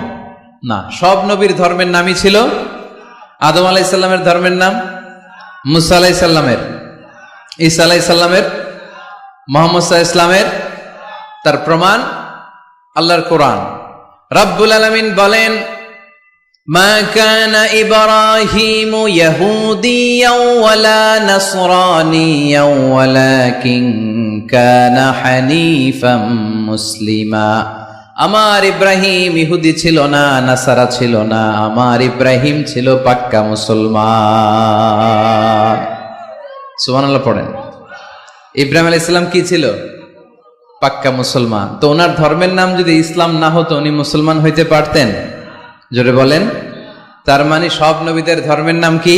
না? সব নবীর ধর্মের নামই ছিল। আদম আলাইহিস সালামের ধর্মের নাম, মুসা আলাইহিস সালামের, ঈসা আলাইহিস সালামের, মুহাম্মদ সাল্লাল্লাহু আলাইহি ওয়াসাল্লামের। তার প্রমাণ আল্লাহর কোরআন। রব্বুল আলামিন বলেন মা কানা ইব্রাহিমু ইয়াহুদিয়াও ওয়ালা নাসরানিয়াও ওয়ালাকিন কানা হানিফাম মুসলিমা। আমার ইব্রাহিম ইহুদি ছিল না, নাসারা ছিল না, আমার ইব্রাহিম ছিল পাক্কা মুসলমান। সুবহানাল্লাহ পড়েন। ইব্রাহিম আলাইহিস সালাম কি ছিল? পাক্কা মুসলমান। তো ওনার ধর্মের নাম যদি ইসলাম না হতো, উনি মুসলমান হইতে পারতেন? জোরে বলেন। তার মানে সব নবীদের ধর্মের নাম কি?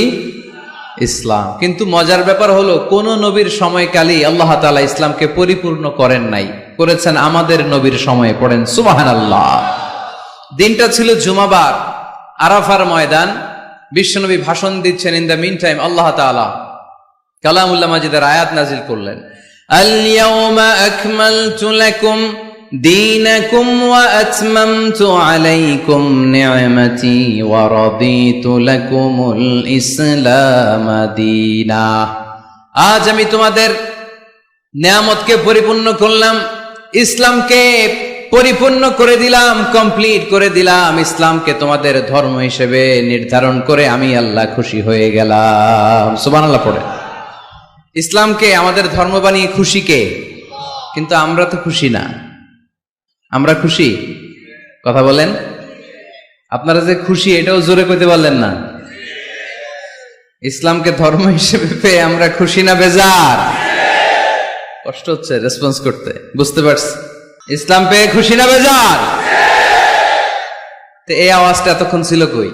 ইসলাম। কিন্তু মজার ব্যাপার হলো, কোন নবীর সময়কালই আল্লাহ তাআলা ইসলামকে পরিপূর্ণ করেন নাই, করেছেন আমাদের নবীর সময়ে। পড়েন সুবহানাল্লাহ। দিনটা ছিল জুমাবার, আরাফার ময়দান। বিশ্বনবী ভাষণ দিচ্ছেন। ইন দ্য মিন টাইম আল্লাহ তাআলা কালামুল্লাহ মাজিদের আয়াত নাজিল করলেন। আল ইয়াউমা আকমালতু লাকুম দীনাকুম ওয়া আতমামতু আলাইকুম নি'মাতি ওয়া রাদিতু লাকুমুল ইসলাম দীনা। আজ আমি তোমাদের নিয়ামতকে পরিপূর্ণ করলাম, ইসলামকে পরিপূর্ণ করে দিলাম, কমপ্লিট করে দিলাম। ইসলামকে তোমাদের ধর্ম হিসেবে নির্ধারণ করে আমি আল্লাহ খুশি হয়ে গেলাম। সুবহানাল্লাহ পড়ে। ইসলামকে আমাদের ধর্ম বানিয়ে খুশি কে? কিন্তু আমরা তো খুশি না। আমরা খুশি? কথা বলেন। আপনারা যে খুশি এটাও জোরে কইতে পারলেন না। ইসলামকে ধর্ম হিসেবে পেয়ে আমরা খুশি না বেজার? কষ্ট হচ্ছে রেসপন্স করতে, বুঝতে পারছি। ইসলাম পেয়ে খুশি না বেজার? তো এই আওয়াজটা এতক্ষণ ছিল কই?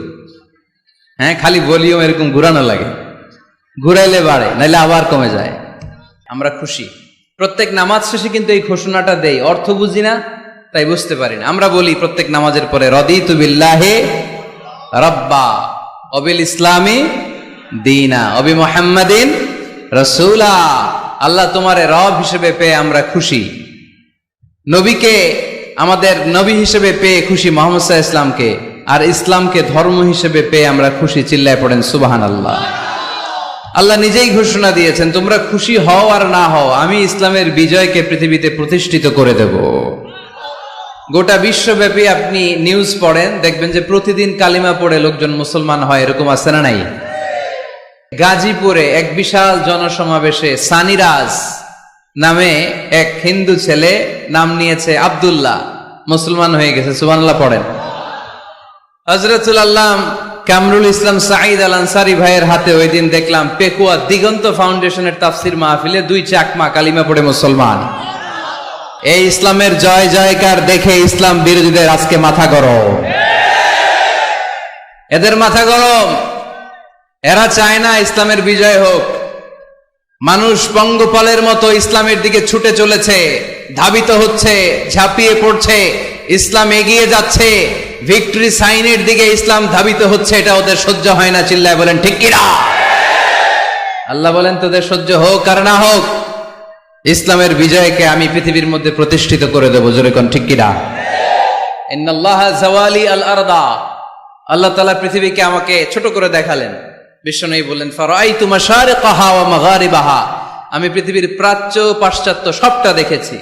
হ্যাঁ, খালি ভলিউম এরকম ঘুরানো লাগে, ঘুরাইলে বাড়ে, নাইলে আবার কমে যায়। আমরা খুশি। প্রত্যেক নামাজ শেষে কিন্তু এই ঘোষণাটা দেই, অর্থ বুঝি না তাই বুঝতে পারি না। আমরা বলি প্রত্যেক নামাজের পরে রাদিতু বিল্লাহি রাব্বা ওয়া বিল ইসলামি দীনা ওয়া বি মুহাম্মাদিন রাসূলা। আল্লাহ তোমারে রব হিসেবে পেয়ে আমরা খুশি, নবীকে আমাদের নবী হিসেবে পেয়ে খুশি মুহাম্মদ সাল্লাল্লাহু আলাইহি ইসলামকে, আর ইসলামকে ধর্ম হিসেবে পেয়ে আমরা খুশি। চিল্লায় পড়েন সুবহানাল্লাহ। আল্লাহ নিজেই ঘোষণা দিয়েছেন, তোমরা খুশি হও আর না হও, আমি ইসলামের বিজয়কে পৃথিবীতে প্রতিষ্ঠিত করে দেব। গোটা বিশ্বব্যাপী আপনি নিউজ পড়েন, দেখবেন যে প্রতিদিন কালিমা পড়ে লোকজন মুসলমান হয়, এরকম আছে না নাই? গাজীপুরে এক বিশাল জনসমাবেশে সানিরাজ নামে এক হিন্দু ছেলে নাম নিয়েছে আব্দুল্লাহ, মুসলমান হয়ে গেছে। সুবহানাল্লাহ পড়েন। হযরতুল আল্লাম কামরুল ইসলাম সাঈদ আল আনসারী ভাইয়ের হাতে ওই দিন দেখলাম পেকুয়া দিগন্ত ফাউন্ডেশনের তাফসির মাহফিলে 2 চাকমা কালিমা পড়ে মুসলমান। এই ইসলামের জয় জয়কার দেখে ইসলাম বিরোধীদের আজকে মাথা গরম, এদের মাথা গরম। এরা চায় না ইসলামের বিজয় হোক। মানুষ পঙ্গপালের মতো ইসলামের দিকে ছুটে চলেছে, ধাবিত হচ্ছে, ঝাঁপিয়ে পড়ছে, ইসলাম এগিয়ে যাচ্ছে, ভিক্টরি সাইনের দিকে ইসলাম ধাবিত হচ্ছে, এটা ওদের সহ্য হয় না। চিল্লায় বলেন ঠিক কিনা? আল্লাহ বলেন তোদের সহ্য হোক আর না হোক, ইসলামের বিজয়কে আমি পৃথিবীর মধ্যে প্রতিষ্ঠিত করে দেবো। জোরে কোন ঠিক কিনা? ইন্নাল্লাহা জাওয়ালি আল আরদা, আল্লাহ তাআলা পৃথিবীকে আমাকে ছোট করে দেখালেন। বিশ্বনবী বলেন ফারাআইতু মাশারিকাহা ওয়া মাগারিবাহা, আমি পৃথিবীর প্রাচ্য পাশ্চাত্য সবটা দেখেছি।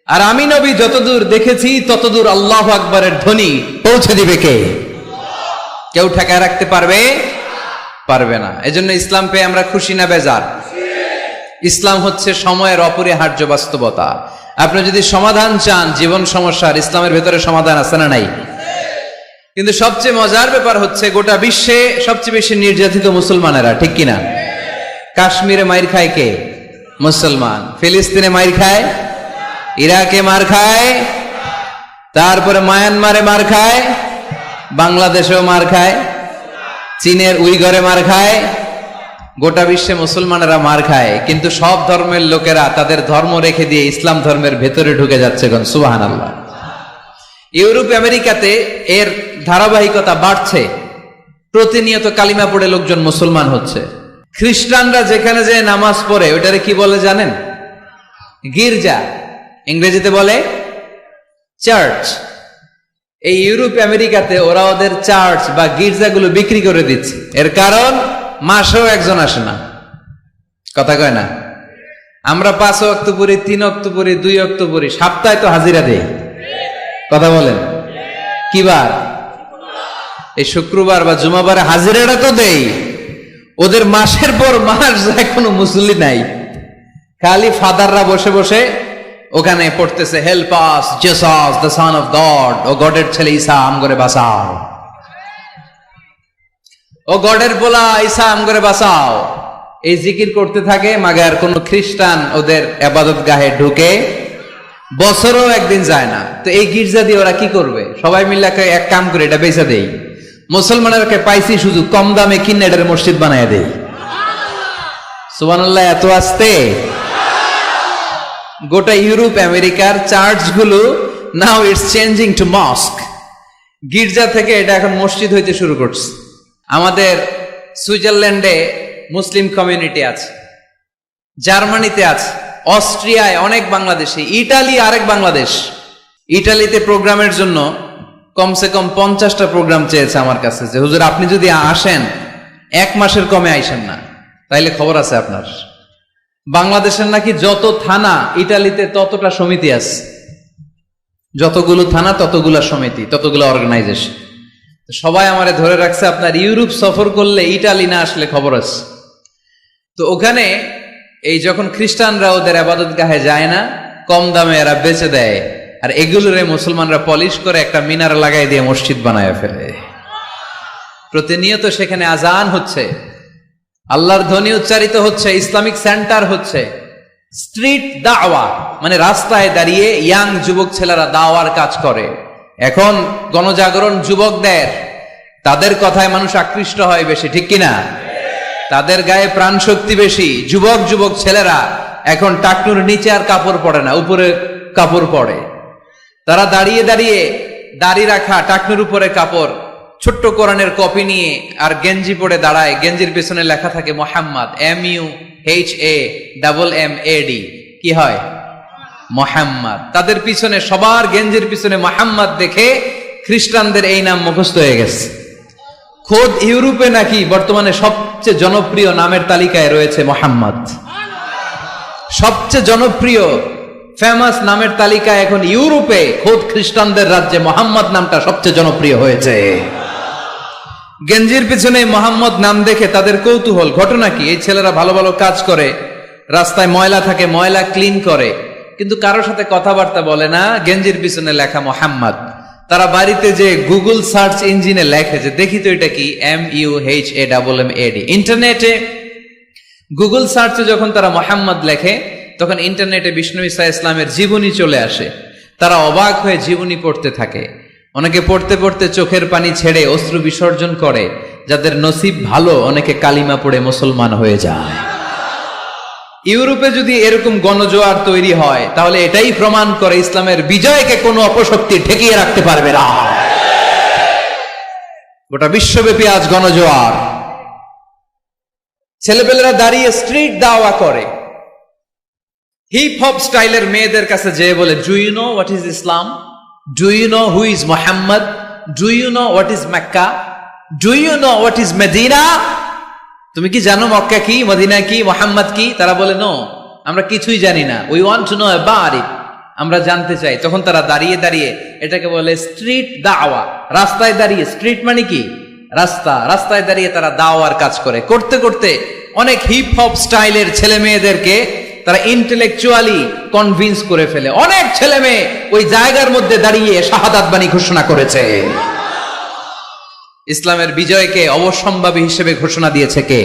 আর আমি নবী যতদূর দেখেছি ততদূর আল্লাহু আকবারের ধ্বনি পৌঁছে দিবে কে? কেউ ঠেকায় রাখতে পারবে? পারবে না। এজন্য ইসলাম পেয়ে আমরা খুশি না বেজার? ইসলাম হচ্ছে সময়ের অপরিহার্য বাস্তবতা। আপনি যদি সমাধান চান জীবন সমস্যার, ইসলামের ভেতরে সমাধান আছে না নাই? কিন্তু সবচেয়ে মজার ব্যাপার হচ্ছে গোটা বিশ্বে সবচেয়ে বেশি নির্যাতিত মুসলমানেরা, ঠিক কিনা? কাশ্মীরে মাইর খায় কে? মুসলমান। ফিলিস্তিনে মাইর খায়, ইরাকে মার খায়, তারপরে মায়ানমারে মার খায়, বাংলাদেশেও মার খায়, চীনের উইঘরে মার খায়, গোটা বিশ্বে মুসলমানেরা মার খায়। কিন্তু সব ধর্মের লোকেরা তাদের ধর্ম রেখে দিয়ে ইসলাম ধর্মের ভেতরে ঢুকে যাচ্ছে। সুবহানাল্লাহ। ইউরোপ আমেরিকাতে এর ধারাবাহিকতা বাড়ছে, প্রতিনিয়ত কালিমা পড়ে লোকজন মুসলমান হচ্ছে। খ্রিস্টানরা যেখানে যে নামাজ পড়ে ওটারে কি বলে জানেন? গির্জা, ইংরেজিতে বলে চার্চ। এই ইউরোপ আমেরিকাতে ওরা ওদের চার্চ বা গির্জাগুলো বিক্রি করে দিচ্ছে। এর কারণ মাসেও একজন আসে না, কথা কয় না। আমরা 5 ওয়াক্ত পড়ি, 3 ওয়াক্ত পড়ি, 2 ওয়াক্ত পড়ি, সপ্তাহে তো হাজিরা দেই, কথা বলেন। কি বার? এই শুক্রবার বা জুমাবারে হাজিরাটা তো দেই। ওদের মাসের পর মাস যায়, কোনো মুসল্লি নাই, খালি ফাদাররা বসে বসে ওখানে পড়তেছে help us Jesus the son of God, ও গডের ছেলে ঈসা আমগরে বাঁচাও, ও গডের পোলা ঈসা আমগরে বাঁচাও। এই জিকির করতে থাকে। মাগার কোন খ্রিস্টান ওদের ইবাদত গাহে ঢুকে বছরও একদিন যায় না। তো এই গির্জা দিয়ে ওরা কি করবে? সবাই মিলে এক কাম করে এটা বেচা দেই। মুসলমানেরকে পাইছি সুযোগ, কম দামে কিনে এটার মসজিদ বানায় দেই। সুবহানাল্লাহ। এত আসতে গোটা ইউরোপ আমেরিকার চার্চগুলো now it's changing to mosque. গির্জা থেকে এটা এখন মসজিদ হইতে শুরু করছে। আমাদের সুইজারল্যান্ডে মুসলিম কমিউনিটি আছে, জার্মানিতে আছে, অস্ট্রিয়ায় অনেক বাংলাদেশি, ইটালি আরেক বাংলাদেশ। ইটালিতে প্রোগ্রামের জন্য কমসে কম 50টা প্রোগ্রাম চেয়েছে আমার কাছে, যে হুজুর আপনি যদি আসেন 1 মাসের কমে আইসেন না, তাইলে খবর আছে আপনার। বাংলাদেশের নাকি যত থানা ইটালিতে ততটা সমিতি আছে, যতগুলো থানা ততগুলা সমিতি, ততগুলো অর্গানাইজেশন। সবাই আমারে ধরে রাখছে আপনার ইউরোপ সফর করলে ইটালি না আসলে খবর আছে। তো ওখানে এই যখন খ্রিস্টানরা ওদের আবাদত গাহে যায় না, কম দামে এরা বেচে দেয়, আর এগুলোরে মুসলমানরা পলিশ করে একটা মিনার লাগাই দিয়ে মসজিদ বানায় ফেলে। প্রতিনিয়ত সেখানে আজান হচ্ছে, আল্লাহর ধ্বনি উচ্চারিত হচ্ছে, ইসলামিক সেন্টার হচ্ছে, স্ট্রিট দাওয়া, মানে রাস্তায় দাঁড়িয়ে ইয়াং যুবক ছেলেরা দাওয়ার কাজ করে। এখন গণজাগরণ যুবকদের, তাদের কথায় মানুষ আকৃষ্ট হয় বেশি, ঠিক কিনা? তাদের গায়ে প্রাণ শক্তি বেশি। যুবক যুবক ছেলেরা এখন টাকনুর নিচে আর কাপড় পরে না, উপরে কাপড় পরে। তারা দাঁড়িয়ে দাঁড়িয়ে দাড়ি রাখা, টাকনুর উপরে কাপড়, ছোট্ট কোরআনের কপি নিয়ে আর গেঞ্জি পরে দাঁড়ায়। গেঞ্জির পেছনে লেখা থাকে মোহাম্মদ, MUHAMMAD। কি হয়? মুহাম্মদ। তাদের পিছনে, সবার গেঞ্জির পিছনে মুহাম্মদ দেখে খ্রিস্টানদের এই নাম মুখস্থ হয়ে গেছে। খোদ ইউরোপে নাকি বর্তমানে সবচেয়ে জনপ্রিয় নামের তালিকায় রয়েছে মুহাম্মদ। সবচেয়ে জনপ্রিয় ফেমাস নামের তালিকায় এখন ইউরোপে খোদ খ্রিস্টানদের রাজ্যে মুহাম্মদ নামটা সবচেয়ে জনপ্রিয় হয়েছে। গেঞ্জির পিছনে মুহাম্মদ নাম দেখে তাদের কৌতূহল। ঘটনা কি? এই ছেলেরা ভালো ভালো কাজ করে, রাস্তায় ময়লা থাকে, ময়লা ক্লিন করে, কিন্তু কারোর সাথে কথাবার্তা বলে না। গেঞ্জির পিছনে লেখা মুহাম্মদ। তারা বাড়িতে যে গুগল সার্চ ইঞ্জিনে লেখে যে দেখি তো এটা কি, MUHAMMAD। ইন্টারনেটে গুগল সার্চে যখন তারা মুহাম্মদ লেখে, তখন ইন্টারনেটে বিষ্ণু ঈসা ইসলামের জীবনী চলে আসে। তারা অবাক হয়ে জীবনী পড়তে থাকে। অনেকে পড়তে পড়তে চোখের পানি ছেড়ে অশ্রু বিসর্জন করে। যাদের নসিব ভালো, অনেকে কালিমা পড়ে মুসলমান হয়ে যায়। ইউরোপে যদি এরকম গণজোয়ার তৈরি হয়, তাহলে এটাই প্রমাণ করে ইসলামের বিজয়কে কোনো অপশক্তি ঠেকিয়ে রাখতে পারবে না। গোটা বিশ্বব্যাপী আজ গণজোয়ার। ছেলেপেলেরা দাঁড়িয়ে স্ট্রিট দাওয়া করে, হিপ হপ স্টাইলের মেয়েদের কাছে যেয়ে বলে, do you know what is Islam? Do you know who is Muhammad? Do you know what is Mecca? Do you know what is Medina? তুমি কি জানো মক্কা কি, মদিনা কি, মুহাম্মদ কি? তারা বলে, নো, আমরা কিছুই জানি না। We want to know about it, আমরা জানতে চাই। তখন তারা দাঁড়িয়ে দাঁড়িয়ে, এটাকে বলে স্ট্রিট দাওয়া। রাস্তায় দাঁড়িয়ে, স্ট্রিট মানে কি? রাস্তা। রাস্তায় দাঁড়িয়ে তারা দাওয়ার কাজ করে। করতে করতে অনেক হিপ হপ স্টাইলের ছেলে মেয়েদেরকে তারা ইন্টেলেকচুয়ালি কনভিন্স করে ফেলে। অনেক ছেলে মেয়ে ওই জায়গার মধ্যে দাঁড়িয়ে শাহাদাত বাণী ঘোষণা করেছে। ইসলামের বিজয়কে অবশ্যম্ভাবী হিসেবে ঘোষণা দিয়েছে কে?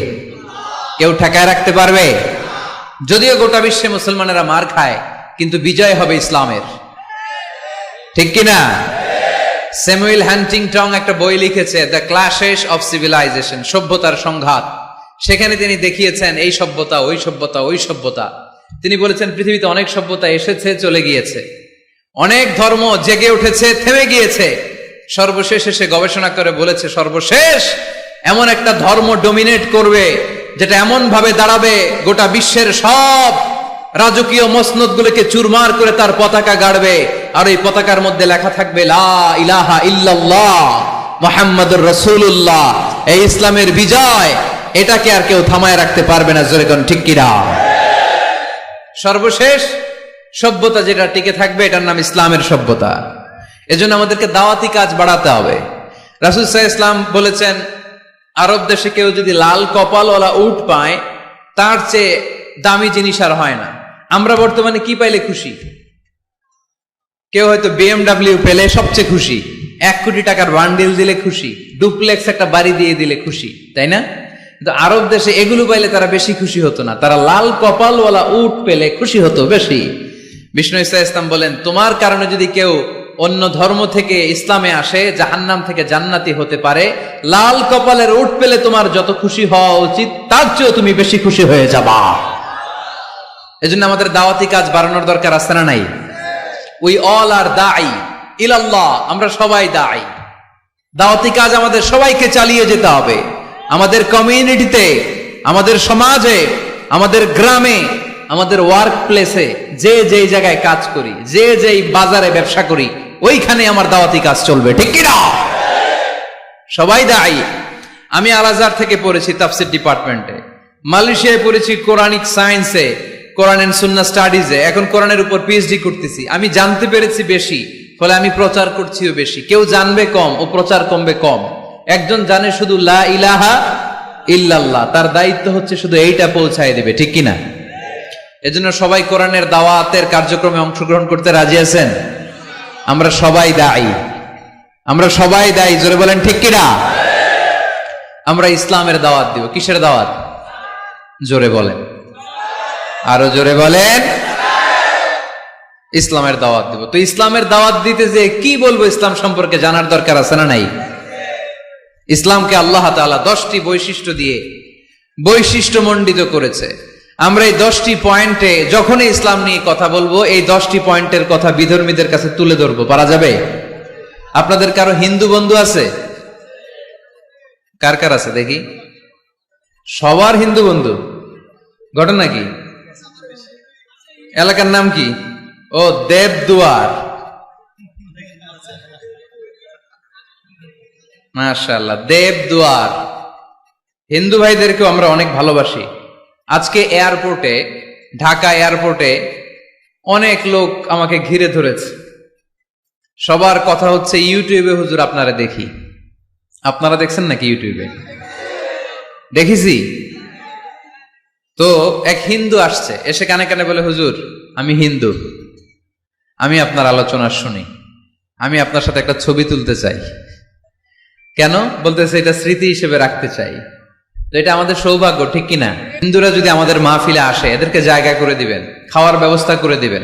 কেউ ঠেকায় রাখতে পারবে? যদিও গোটা বিশ্বে মুসলমানেরা মার খায়, কিন্তু বিজয় হবে ইসলামের। ঠিক কিনা? স্যামুয়েল হান্টিংটন একটা বই লিখেছে, দ্য ক্ল্যাশেস অফ সিভিলাইজেশন, সভ্যতার সংঘাত। সেখানে তিনি দেখিয়েছেন এই সভ্যতা, ওই সভ্যতা, ওই সভ্যতা। তিনি বলেছেন পৃথিবীতে অনেক সভ্যতা এসেছে, চলে গিয়েছে, অনেক ধর্ম জেগে উঠেছে, থেমে গিয়েছে। সর্বশেষ এসে গবেষণা করে বলেছে, সর্বশেষ এমন একটা ধর্ম ডমিনেট করবে, যেটা এমন ভাবে দাঁড়াবে গোটা বিশ্বের সব রাজকীয় মসনদ গুলোকে চুরমার করে তার পতাকা গাড়বে। আর এই পতাকার মধ্যে লেখা থাকবে, লা ইলাহা ইল্লাল্লাহ মুহাম্মাদুর রাসূলুল্লাহ। এই ইসলামের বিজয়, এটাকে আর কেউ থামায় রাখতে পারবে না। জোরে কোন ঠিক কিনা? সর্বশেষ সভ্যতা যেটা টিকে থাকবে, এটার নাম ইসলামের সভ্যতা। এজন্য আমাদেরকে দাওয়াতি কাজ বাড়াতে হবে। রাসূল সাল্লাল্লাহু আলাইহি ওয়াসাল্লাম বলেছেন, আরব দেশে কেউ যদি লাল কপালওয়ালা উট পায়, তার চেয়ে দামি জিনিস আর হয় না। আমরা বর্তমানে কি পাইলে খুশি? কেউ হয়তো BMW পেলে সবচেয়ে খুশি, 1 কোটি টাকার বান্ডিল দিলে খুশি, ডুপ্লেক্স একটা বাড়ি দিয়ে দিলে খুশি, তাই না? কিন্তু আরব দেশে এগুলো পাইলে তারা বেশি খুশি হতো না। তারা লাল কপালওয়ালা উট পেলে খুশি হতো বেশি। বিষ্ণু ঈসা ইসলাম বলেন, তোমার কারণে যদি কেউ অন্য ধর্ম থেকে ইসলামে আসে, জাহান্নাম থেকে জান্নাতি হতে পারে। লাল কপালের উট পেলে তোমার যত খুশি হওয়া উচিত, তার চেয়েও তুমি বেশি খুশি হয়ে যাবা। এজন্য আমাদের দাওয়াতি কাজ বাড়ানোর দরকার আছে না নাই? উই অল আর দাঈ ইলাল্লাহ, আমরা সবাই দাঈ। দাওয়াতি কাজ আমাদের সবাইকে চালিয়ে যেতে হবে। আমাদের কমিউনিটিতে, আমাদের সমাজে, আমাদের গ্রামে, আমাদের ওয়ার্ক প্লেসে, যে যেই জায়গায় কাজ করি, যে যেই বাজারে ব্যবসা করি, ওইখানে আমার দাওয়াতি কাজ চলবে। ঠিক কিনা? সবাই দায়ী। আমি আল আজহার থেকে পড়েছি তাফসীর ডিপার্টমেন্টে, মালয়েশিয়ায় পড়েছি কোরআনিক সায়েন্সে, কোরআন এন্ড সুন্নাহ স্টাডিজে, এখন কোরআনের উপর পিএইচডি করতেছি। আমি জানতে পেরেছি বেশি, ফলে আমি প্রচার করছিও বেশি। কেউ জানবে কম, ও প্রচার কমবে কম। একজন জানে শুধু লা ইলাহা ইল্লাল্লাহ, তার দায়িত্ব হচ্ছে শুধু এইটা পৌঁছায় দেবে। ঠিক কিনা? এজন্য সবাই কোরআনের দাওয়াতের কার্যক্রমে অংশগ্রহণ করতে রাজি আছেন? আমরা সবাই দায়ী, আমরা সবাই দায়ী। জোরে বলেন ঠিক কিনা? আমরা ইসলামের দাওয়াত দিব। কিসের দাওয়াত? জোরে বলেন, আরো জোরে বলেন। ইসলামের দাওয়াত দিব। তো ইসলামের দাওয়াত দিতে যে কি বলবো, ইসলাম সম্পর্কে জানার দরকার আছে না নাই? ইসলামকে আল্লাহ তাআলা 10টি বৈশিষ্ট্য দিয়ে বৈশিষ্ট্যমণ্ডিত করেছে। আমরা এই 10টি পয়েন্টে যখনই ইসলাম নিয়ে কথা বলবো, এই 10টি পয়েন্টের কথা বিধর্মীদের কাছে তুলে ধরবো। পারা যাবে? আপনাদের কারো হিন্দু বন্ধু আছে? কার কার আছে দেখি? সবার হিন্দু বন্ধু। ঘটনা কি? এলাকার নাম কি? ও দেবদুয়ার, মাশাআল্লাহ, দেবদুয়ার। হিন্দু ভাইদেরকেও আমরা অনেক ভালোবাসি। আজকে এয়ারপোর্টে, ঢাকা এয়ারপোর্টে অনেক লোক আমাকে ঘিরে ধরেছে। সবার কথা হচ্ছে ইউটিউবে হুজুর আপনারা দেখি। আপনারা দেখছেন নাকি ইউটিউবে? দেখেছি তো। এক হিন্দু আসছে, এসে কানে কানে বলে, হুজুর আমি হিন্দু, আমি আপনার আলোচনা শুনি, আমি আপনার সাথে একটা ছবি তুলতে চাই। কেন? বলতেছে এটা স্মৃতি হিসেবে রাখতে চাই। তো এটা আমাদের সৌভাগ্য, ঠিক কিনা? হিন্দুরা যদি আমাদের মাহফিলে আসে, এদেরকে জায়গা করে দিবেন, খাওয়ার ব্যবস্থা করে দিবেন।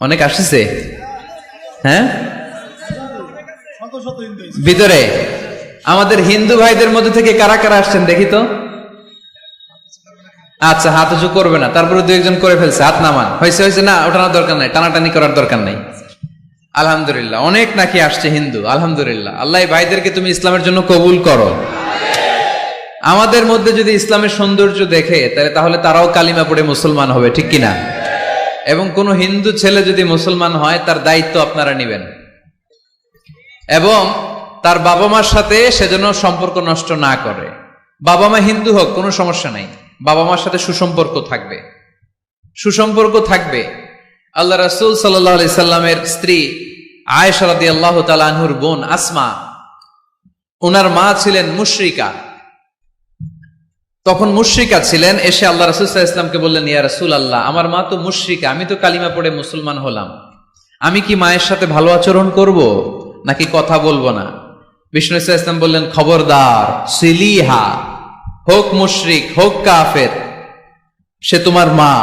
অনেক আসছে, হ্যাঁ, ভিতরে। আমাদের হিন্দু ভাইদের মধ্যে থেকে কারা কারা আসছেন দেখি তো। আচ্ছা, হাত উঁচু করবে না, তারপরে দু একজন করে ফেলছে, হাত নামান। হয়েছে হয়েছে, না ওঠানোর দরকার নাই, টানাটানি করার দরকার নাই। আলহামদুলিল্লাহ, অনেক নাকি আসছে হিন্দু, আলহামদুলিল্লাহ। আল্লাহ ভাইদেরকে তুমি ইসলামের জন্য কবুল করো। আমাদের মধ্যে যদি ইসলামের সৌন্দর্য দেখে, তাহলে তারাও কালিমা পড়ে মুসলমান হবে, ঠিক কিনা? এবং কোন হিন্দু ছেলে যদি মুসলমান হয়, তার দায়িত্ব আপনারা নেবেন, এবং তার বাবা মার সাথে সেজন্য সম্পর্ক নষ্ট না করে। বাবা মা হিন্দু হোক, কোনো সমস্যা নাই, বাবা মার সাথে সুসম্পর্ক থাকবে, সুসম্পর্ক থাকবে। আল্লাহ রাসূল সাল্লাল্লাহু আলাইহি সাল্লামের স্ত্রী আয়েশা রাদিয়াল্লাহু তাআলা আনহুর বোন আসমা, ওনার মা ছিলেন মুশরিকা। তখন মুশরিকা ছিলেন, এসে আল্লাহ রাসূল সাল্লাল্লাহু আলাইহি ওয়াসাল্লামকে বললেন, ইয়া রাসূলুল্লাহ, আমার মা তো মুশরিকা, আমি তো কালিমা পড়ে মুসলমান হলাম, আমি কি মায়ের সাথে ভালো আচরণ করব নাকি কথা বলবো না? বিষ্ণু সাল্লাল্লাহু আলাইহি ওয়াসাল্লাম বললেন, খবরদার, সিলিহা, হোক মুশরিক হোক কাফের, সে তোমার মা।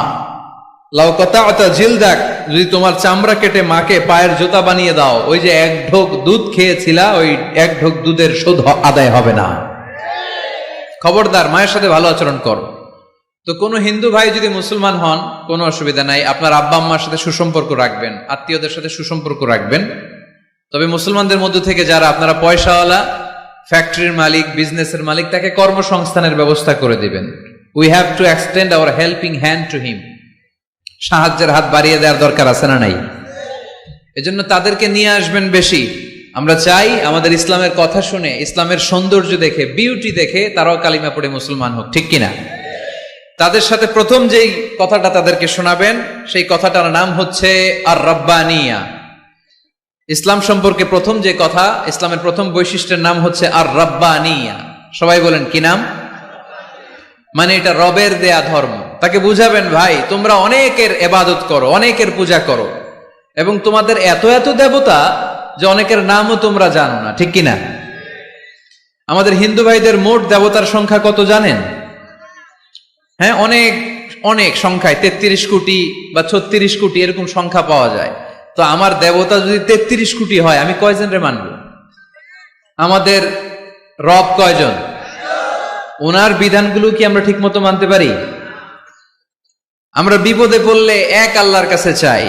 লাউ কাতা'তা জিলদাক, যদি তোমার চামড়া কেটে মাকে পায়ের জুতা বানিয়ে দাও, ওই যে এক ঢোক দুধ খেয়েছিলা, ওই এক ঢোক দুধের শোধ আদায় হবে না। খবরদার, মায়ের সাথে ভালো আচরণ করো। তো কোনো হিন্দু ভাই যদি মুসলমান হন, কোনো অসুবিধা নাই, আপনার আব্বা আম্মার সাথে সুসম্পর্ক রাখবেন, আত্মীয়দের সাথে সুসম্পর্ক রাখবেন। তবে মুসলমানদের মধ্যে থেকে যারা আপনারা পয়সাওয়ালা, ফ্যাক্টরির মালিক, বিজনেসের মালিক, তাকে কর্মসংস্থানের ব্যবস্থা করে দিবেন। We have to extend hour helping hand to him. সাহায্যের হাত বাড়িয়ে দেওয়ার দরকার আছে না নাই? এজন্য তাদেরকে নিয়ে আসবেন বেশি। আমরা চাই আমাদের ইসলামের কথা শুনে, ইসলামের সৌন্দর্য দেখে, বিউটি দেখে তারাও কালিমা পড়ে মুসলমান হোক, ঠিক কিনা? তাদের সাথে প্রথম যেই কথাটা তাদেরকে শোনাবেন, সেই কথাটার নাম হচ্ছে আর রাব্বানিয়া। ইসলাম সম্পর্কে প্রথম যে কথা, ইসলামের প্রথম বৈশিষ্ট্যের নাম হচ্ছে আর রাব্বানিয়া। সবাই বলেন কি নাম? মানে এটা রবের দেয়া ধর্ম। তাকে বুঝাবেন, ভাই তোমরা অনেকের ইবাদত করো, অনেকের পূজা করো, এবং তোমাদের এত এত দেবতা যে অনেকের নামও তোমরা জানো না, ঠিক কিনা? আমাদের হিন্দু ভাইদের মোট দেবতার সংখ্যা কত জানেন? হ্যাঁ, অনেক অনেক সংখ্যায়, 33 কোটি বা 36 কোটি এরকম সংখ্যা পাওয়া যায়। তো আমার দেবতা যদি 33 কোটি হয়, আমি কয়জনরে মানব? আমাদের রব কয়জন? ওনার বিধানগুলো কি আমরা ঠিক মতো মানতে পারি? আমরা বিপদে পড়লে এক আল্লাহর কাছে চাই।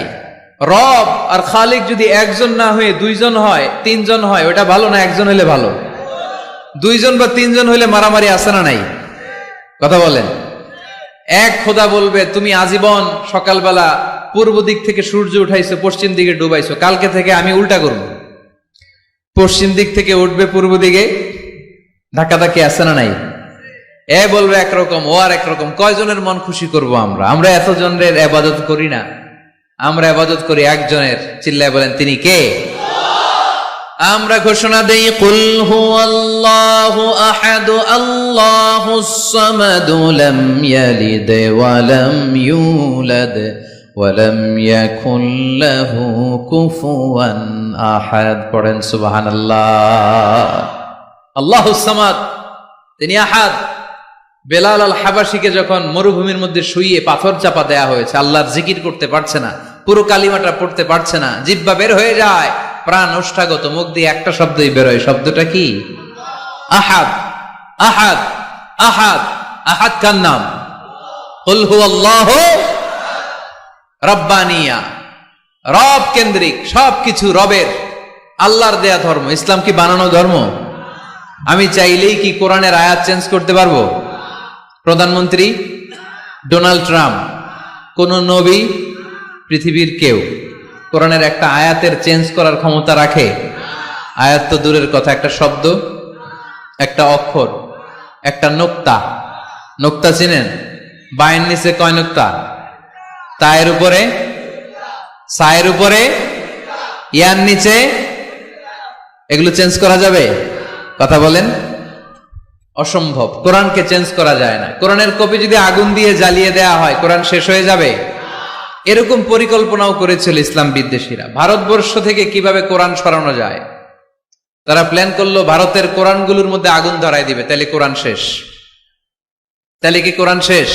রব আর খালিক যদি একজন না হয়ে দুইজন হয়, তিনজন হয়, ওটা ভালো না একজন হইলে ভালো? দুইজন বা তিনজন হইলে মারামারি আছে না নাই? কথা বলেন। এক খোদা বলবে, তুমি আজীবন সকালবেলা পূর্ব দিক থেকে সূর্য উঠাইছো, পশ্চিম দিকে ডুবাইছো, কালকে থেকে আমি উল্টা করব, পশ্চিম দিক থেকে উঠবে পূর্ব দিকে। ধাক্কাধাক্কি আছে না নাই? এ বলবে একরকম, ও আর একরকম। কয়জনের মন খুশি করব আমরা? আমরা এতজনের ইবাদত করি না, আমরা ইবাদত করি একজনের। চিল্লায় বলেন, তিনি কে? আমরা ঘোষণা দেই, কুল হুয়াল্লাহু আহাদ আল্লাহুস সামাদ লাম ইয়ালিদ ওয়া লাম ইউলাদ ওয়া লাম ইয়াকুল লাহু কুফুয়ান আহাদ। পড়েন সুবহানাল্লাহ। আল্লাহুস সামাদ, তিনি আহাদ। বেলাল আল হাবাসীকে যখন মরুভূমির মধ্যে শুইয়ে পাথর চাপা দেয়া হয়েছে, আল্লাহর জিকির করতে পারছে না, পুরো কালিমাটা পড়তে পারছে না, জিহ্বা বের হয়ে যায়, প্রাণ ওষ্ঠাগত, মুখ দিয়ে একটা শব্দই বেরোয়। শব্দটা কি? আহাদ। আহাদ, আহাদ, আহাদ কার নাম? কুল হুয়াল্লাহু রাব্বানিয়া, রব কেন্দ্রিক, সবকিছু রবের, আল্লাহর দেয়া ধর্ম। ইসলাম কি বানানো ধর্ম? আমি চাইলেই কি কোরআনের আয়াত চেঞ্জ করতে পারবো? প্রধানমন্ত্রী ডোনাল্ড ট্রাম্প, কোন নবী, পৃথিবীর কেউ কোরআনের একটা আয়াতের চেঞ্জ করার ক্ষমতা রাখে? আয়াত তো দূরের কথা, একটা শব্দ, একটা অক্ষর, একটা নোক্তা। নোক্তা চিনেন? বায়ের নিচে কয় নোক্তা? তায়ের উপরে, সায়ের উপরে, ইয়ার নিচে। এগুলো চেঞ্জ করা যাবে? কথা বলেন। অসম্ভব। কোরআনকে চেঞ্জ করা যায় না। কোরআনের কপি যদি আগুন দিয়ে জ্বালিয়ে দেওয়া হয়, কোরআন শেষ হয়ে যাবে? এরকম পরিকল্পনাও করেছিল ইসলাম বিদ্বেষীরা, ভারতবর্ষ থেকে কিভাবে কোরআন সরানো যায়। তারা প্ল্যান করলো ভারতের কোরআনগুলোর মধ্যে আগুন ধরায় দিবে, তাহলে কোরআন শেষ। তাহলে কি কোরআন শেষ?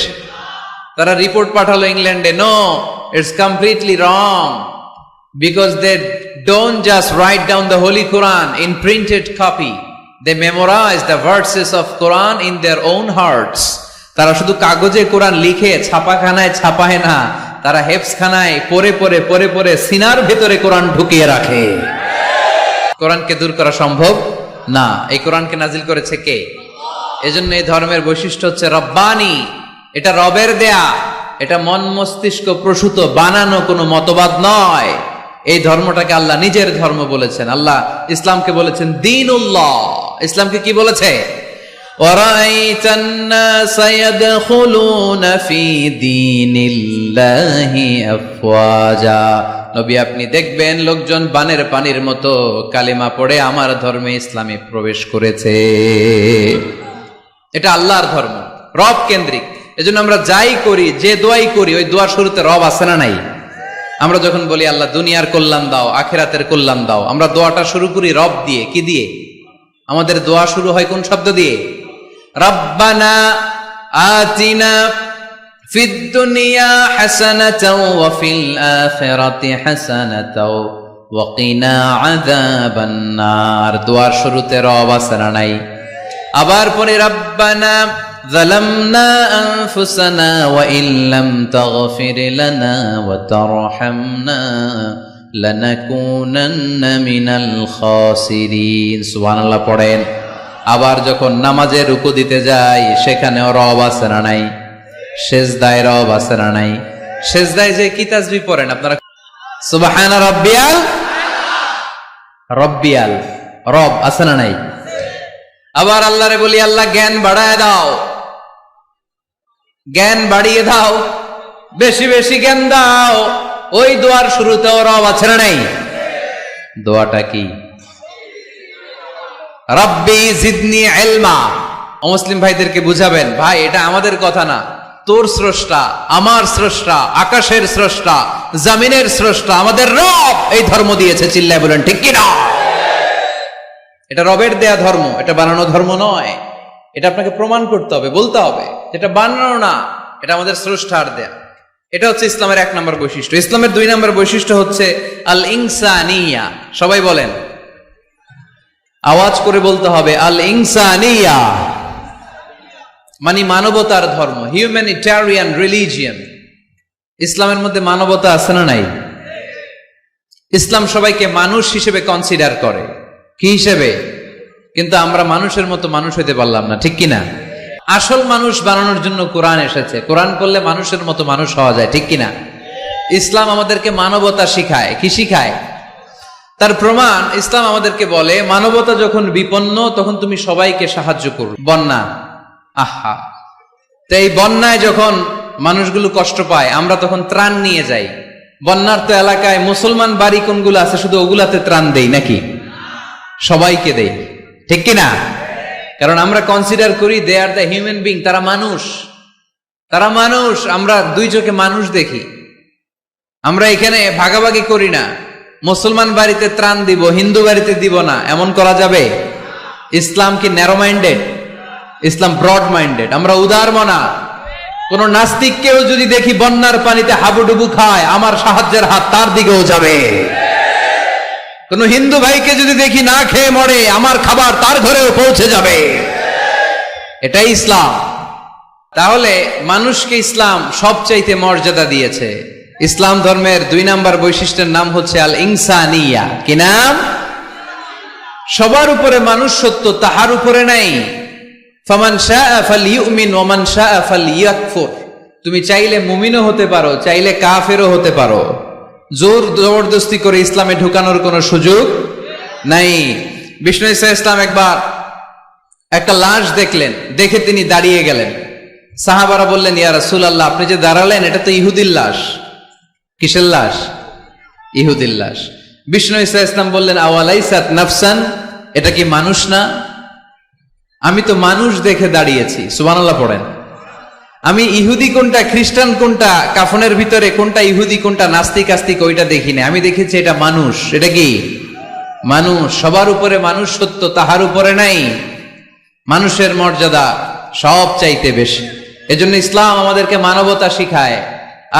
তারা রিপোর্ট পাঠালো ইংল্যান্ডে, no, it's completely wrong, because they don't just write down the holy Quran in printed copy, they memorise the verses of Quran in their own hearts. তারা শুধু কাগজে কোরআন লিখে ছাপাখানায় ছাপায় না, তারা হেফজখানায় পড়ে পড়ে পড়ে পড়ে সিনার ভেতরে কোরআন ঢুকিয়ে রাখে। কোরআনকে দূর করা সম্ভব না। এই কোরআনকে নাজিল করেছে কে? এজন্য এই ধর্মের বৈশিষ্ট্য হচ্ছে রব্বানি। এটা রবের দেয়া, এটা মন মস্তিষ্ক প্রসূত বানানো কোনো মতবাদ নয়। এই ধর্মটাকে আল্লাহ নিজের ধর্ম বলেছেন। আল্লাহ ইসলামকে বলেছেন দীনুল্লাহ। ইসলামকে কি বলেছে? ওয়ারাইতান নাসা ইয়াদখুলুনা ফি দীনিল্লাহি আফওয়াজা। নবী আপনি দেখবেন লোকজন বানের পানির মতো কালিমা পড়ে আমার ধর্মে ইসলামে প্রবেশ করেছে। এটা আল্লাহর ধর্ম, রব কেন্দ্রিক। এজন্য আমরা যাই করি, যে দোয়াই করি, ওই দোয়ার শুরুতে রব আছে না নাই? আমরা যখন বলি আল্লাহ দুনিয়ার কল্যাণ দাও, আখিরাতের কল্যাণ দাও, আমরা দোয়াটা শুরু করি রব দিয়ে। কি দিয়ে? আমাদের দোয়া শুরু হয় কোন শব্দ দিয়ে? রব্বানা আতিনা ফিদ দুনিয়া হাসানাতাও ওয়া ফিল আখিরাতি হাসানাতাও ওয়া কিনা আযাবান নার। দোয়ার শুরুতে রব আছে না নাই? আবার পরে রব্বানা যালামনা আনফুসানা ওয়া ইল্লাম তাগফির লানা ওয়া তারহামনা লানাকুনান্না মিনাল খাসিরিন। সুবহানাল্লাহ পড়েন। আবার যখন নামাজে রুকু দিতে যাই, সেখানেও রব আছে না নাই? সেজদায় রব আছে না নাই? সেজদায় যে কি তাসবিহ পড়েন আপনারা? সুবহানা রাব্বিয়াল, রব্বিয়াল, রব আছে না নাই? আবার আল্লাহরে বলি আল্লাহ জ্ঞান বাড়ায় দাও, জ্ঞান বাড়িয়ে দাও, বেশি বেশি জ্ঞান দাও। ওই দোয়ার শুরুতেও রব আছে না নাই? দোয়াটা কি? রাব্বি জিদনি ইলমা। মুসলিম ভাইদেরকে বুঝাবেন, ভাই এটা আমাদের কথা না, তোর স্রষ্টা, আমার স্রষ্টা, আকাশের স্রষ্টা, জমিনের স্রষ্টা, আমাদের রব এই ধর্ম দিয়েছে। চিল্লায় বলেন ঠিক কি না? এটা রবের দেয়া ধর্ম, এটা বানানো ধর্ম নয়। এটা আপনাকে প্রমাণ করতে হবে, বলতে হবে যেটা বানানো না, এটা আমাদের স্রষ্টার দেয়া। এটা হচ্ছে ইসলামের 1 নম্বর বৈশিষ্ট্য। ইসলামের 2 নম্বর বৈশিষ্ট্য হচ্ছে আল ইনসানিয়া। সবাই বলেন, আওয়াজ করে বলতে হবে, আল ইনসানিয়া মানে মানবতার ধর্ম, হিউম্যানিটেরিয়ান রিলিজিয়ন। ইসলামের মধ্যে মানবতা আছে না নাই? ইসলাম সবাইকে মানুষ হিসেবে কনসিডার করে। কি হিসেবে? কিন্তু আমরা মানুষের মতো মানুষ হইতে পারলাম না, ঠিক কিনা? আসল মানুষ বানানোর জন্য কোরআন এসেছে। কোরআন করলে মানুষের মতো মানুষ হওয়া যায়, ঠিক কিনা? ইসলাম আমাদেরকে মানবতা শিখায়। কি শিখায়? তার প্রমাণ ইসলাম আমাদেরকে বলে, মানবতা যখন বিপন্ন তখন তুমি সবাইকে সাহায্য করো। বন্যা, আহা, তো এই বন্যায় যখন মানুষগুলো কষ্ট পায়, আমরা তখন ত্রাণ নিয়ে যাই। বন্যার তো এলাকায় মুসলমান বাড়ি কোনগুলো আছে, শুধু ওগুলাতে ত্রাণ দেই নাকি? সবাইকে দেই, ঠিক কিনা? কারণ আমরা কনসিডার করি দে আর দ্য হিউম্যান বিং, তারা মানুষ, তারা মানুষ। আমরা 2 চোখে মানুষ দেখি। আমরা এখানে ভাগাভাগি করি না, মুসলমান বাড়িতে ত্রাণ দিব, হিন্দু বাড়িতে দিব না, এমন করা যাবে? ইসলাম কি ন্যারো মাইন্ডেড? ইসলাম ব্রড মাইন্ডেড। আমরা উদার মনা। কোন নাস্তিককেও যদি দেখি বন্যার পানিতে হাবুডুবু খায়, আমার সাহায্যের হাত তার দিকেও যাবে। কোন হিন্দু ভাইকে যদি দেখি না খেয়ে মরে, আমার খাবার তার ঘরেও পৌঁছে যাবে। এটাই ইসলাম। তাহলে মানুষকে ইসলাম সবচাইতে মর্যাদা দিয়েছে। ইসলাম ধর্মের 2 নম্বর বৈশিষ্ট্যের নাম হচ্ছে আল ইনসানিয়া। কি নাম? সবার উপরে মানুষ সত্য, তাহার উপরে নাই। ফামান শাআ ফালইউমিন ওয়া মান শাআ ফালইয়াকফুর। তুমি চাইলে মুমিনও হতে পারো, চাইলে কাফেরও হতে পারো। জোর জবরদস্তি করে ইসলামে ঢুকানোর কোনো সুযোগ নাই। বিষ্ণু ঈসা ইসলাম একবার একটা লাশ দেখলেন, দেখে তিনি দাঁড়িয়ে গেলেন। সাহাবারা বললেন, ইয়া রাসূলুল্লাহ, আপনি যে দাঁড়ালেন এটা তো ইহুদির লাশ। কিসের লাশ? ইহুদির লাশ। বিষ্ণু ঈসা ইসলাম বললেন, আওয়ালাইসাত নাফসান, এটা কি মানুষ না? আমি তো মানুষ দেখে দাঁড়িয়েছি। সুবহানাল্লাহ পড়েন। আমি ইহুদি কোনটা, খ্রিস্টান কোনটা, কাফনের ভিতরে কোনটা ইহুদি কোনটা নাস্তিক আস্তিক ওইটা দেখিনি, আমি দেখেছি এটা মানুষ। এটা কি মানুষ? সবার উপরে মানুষ সত্য, তাহার উপরে নাই। মানুষের মর্যাদা সব চাইতে বেশি। এজন্য ইসলাম আমাদেরকে মানবতা শিখায়।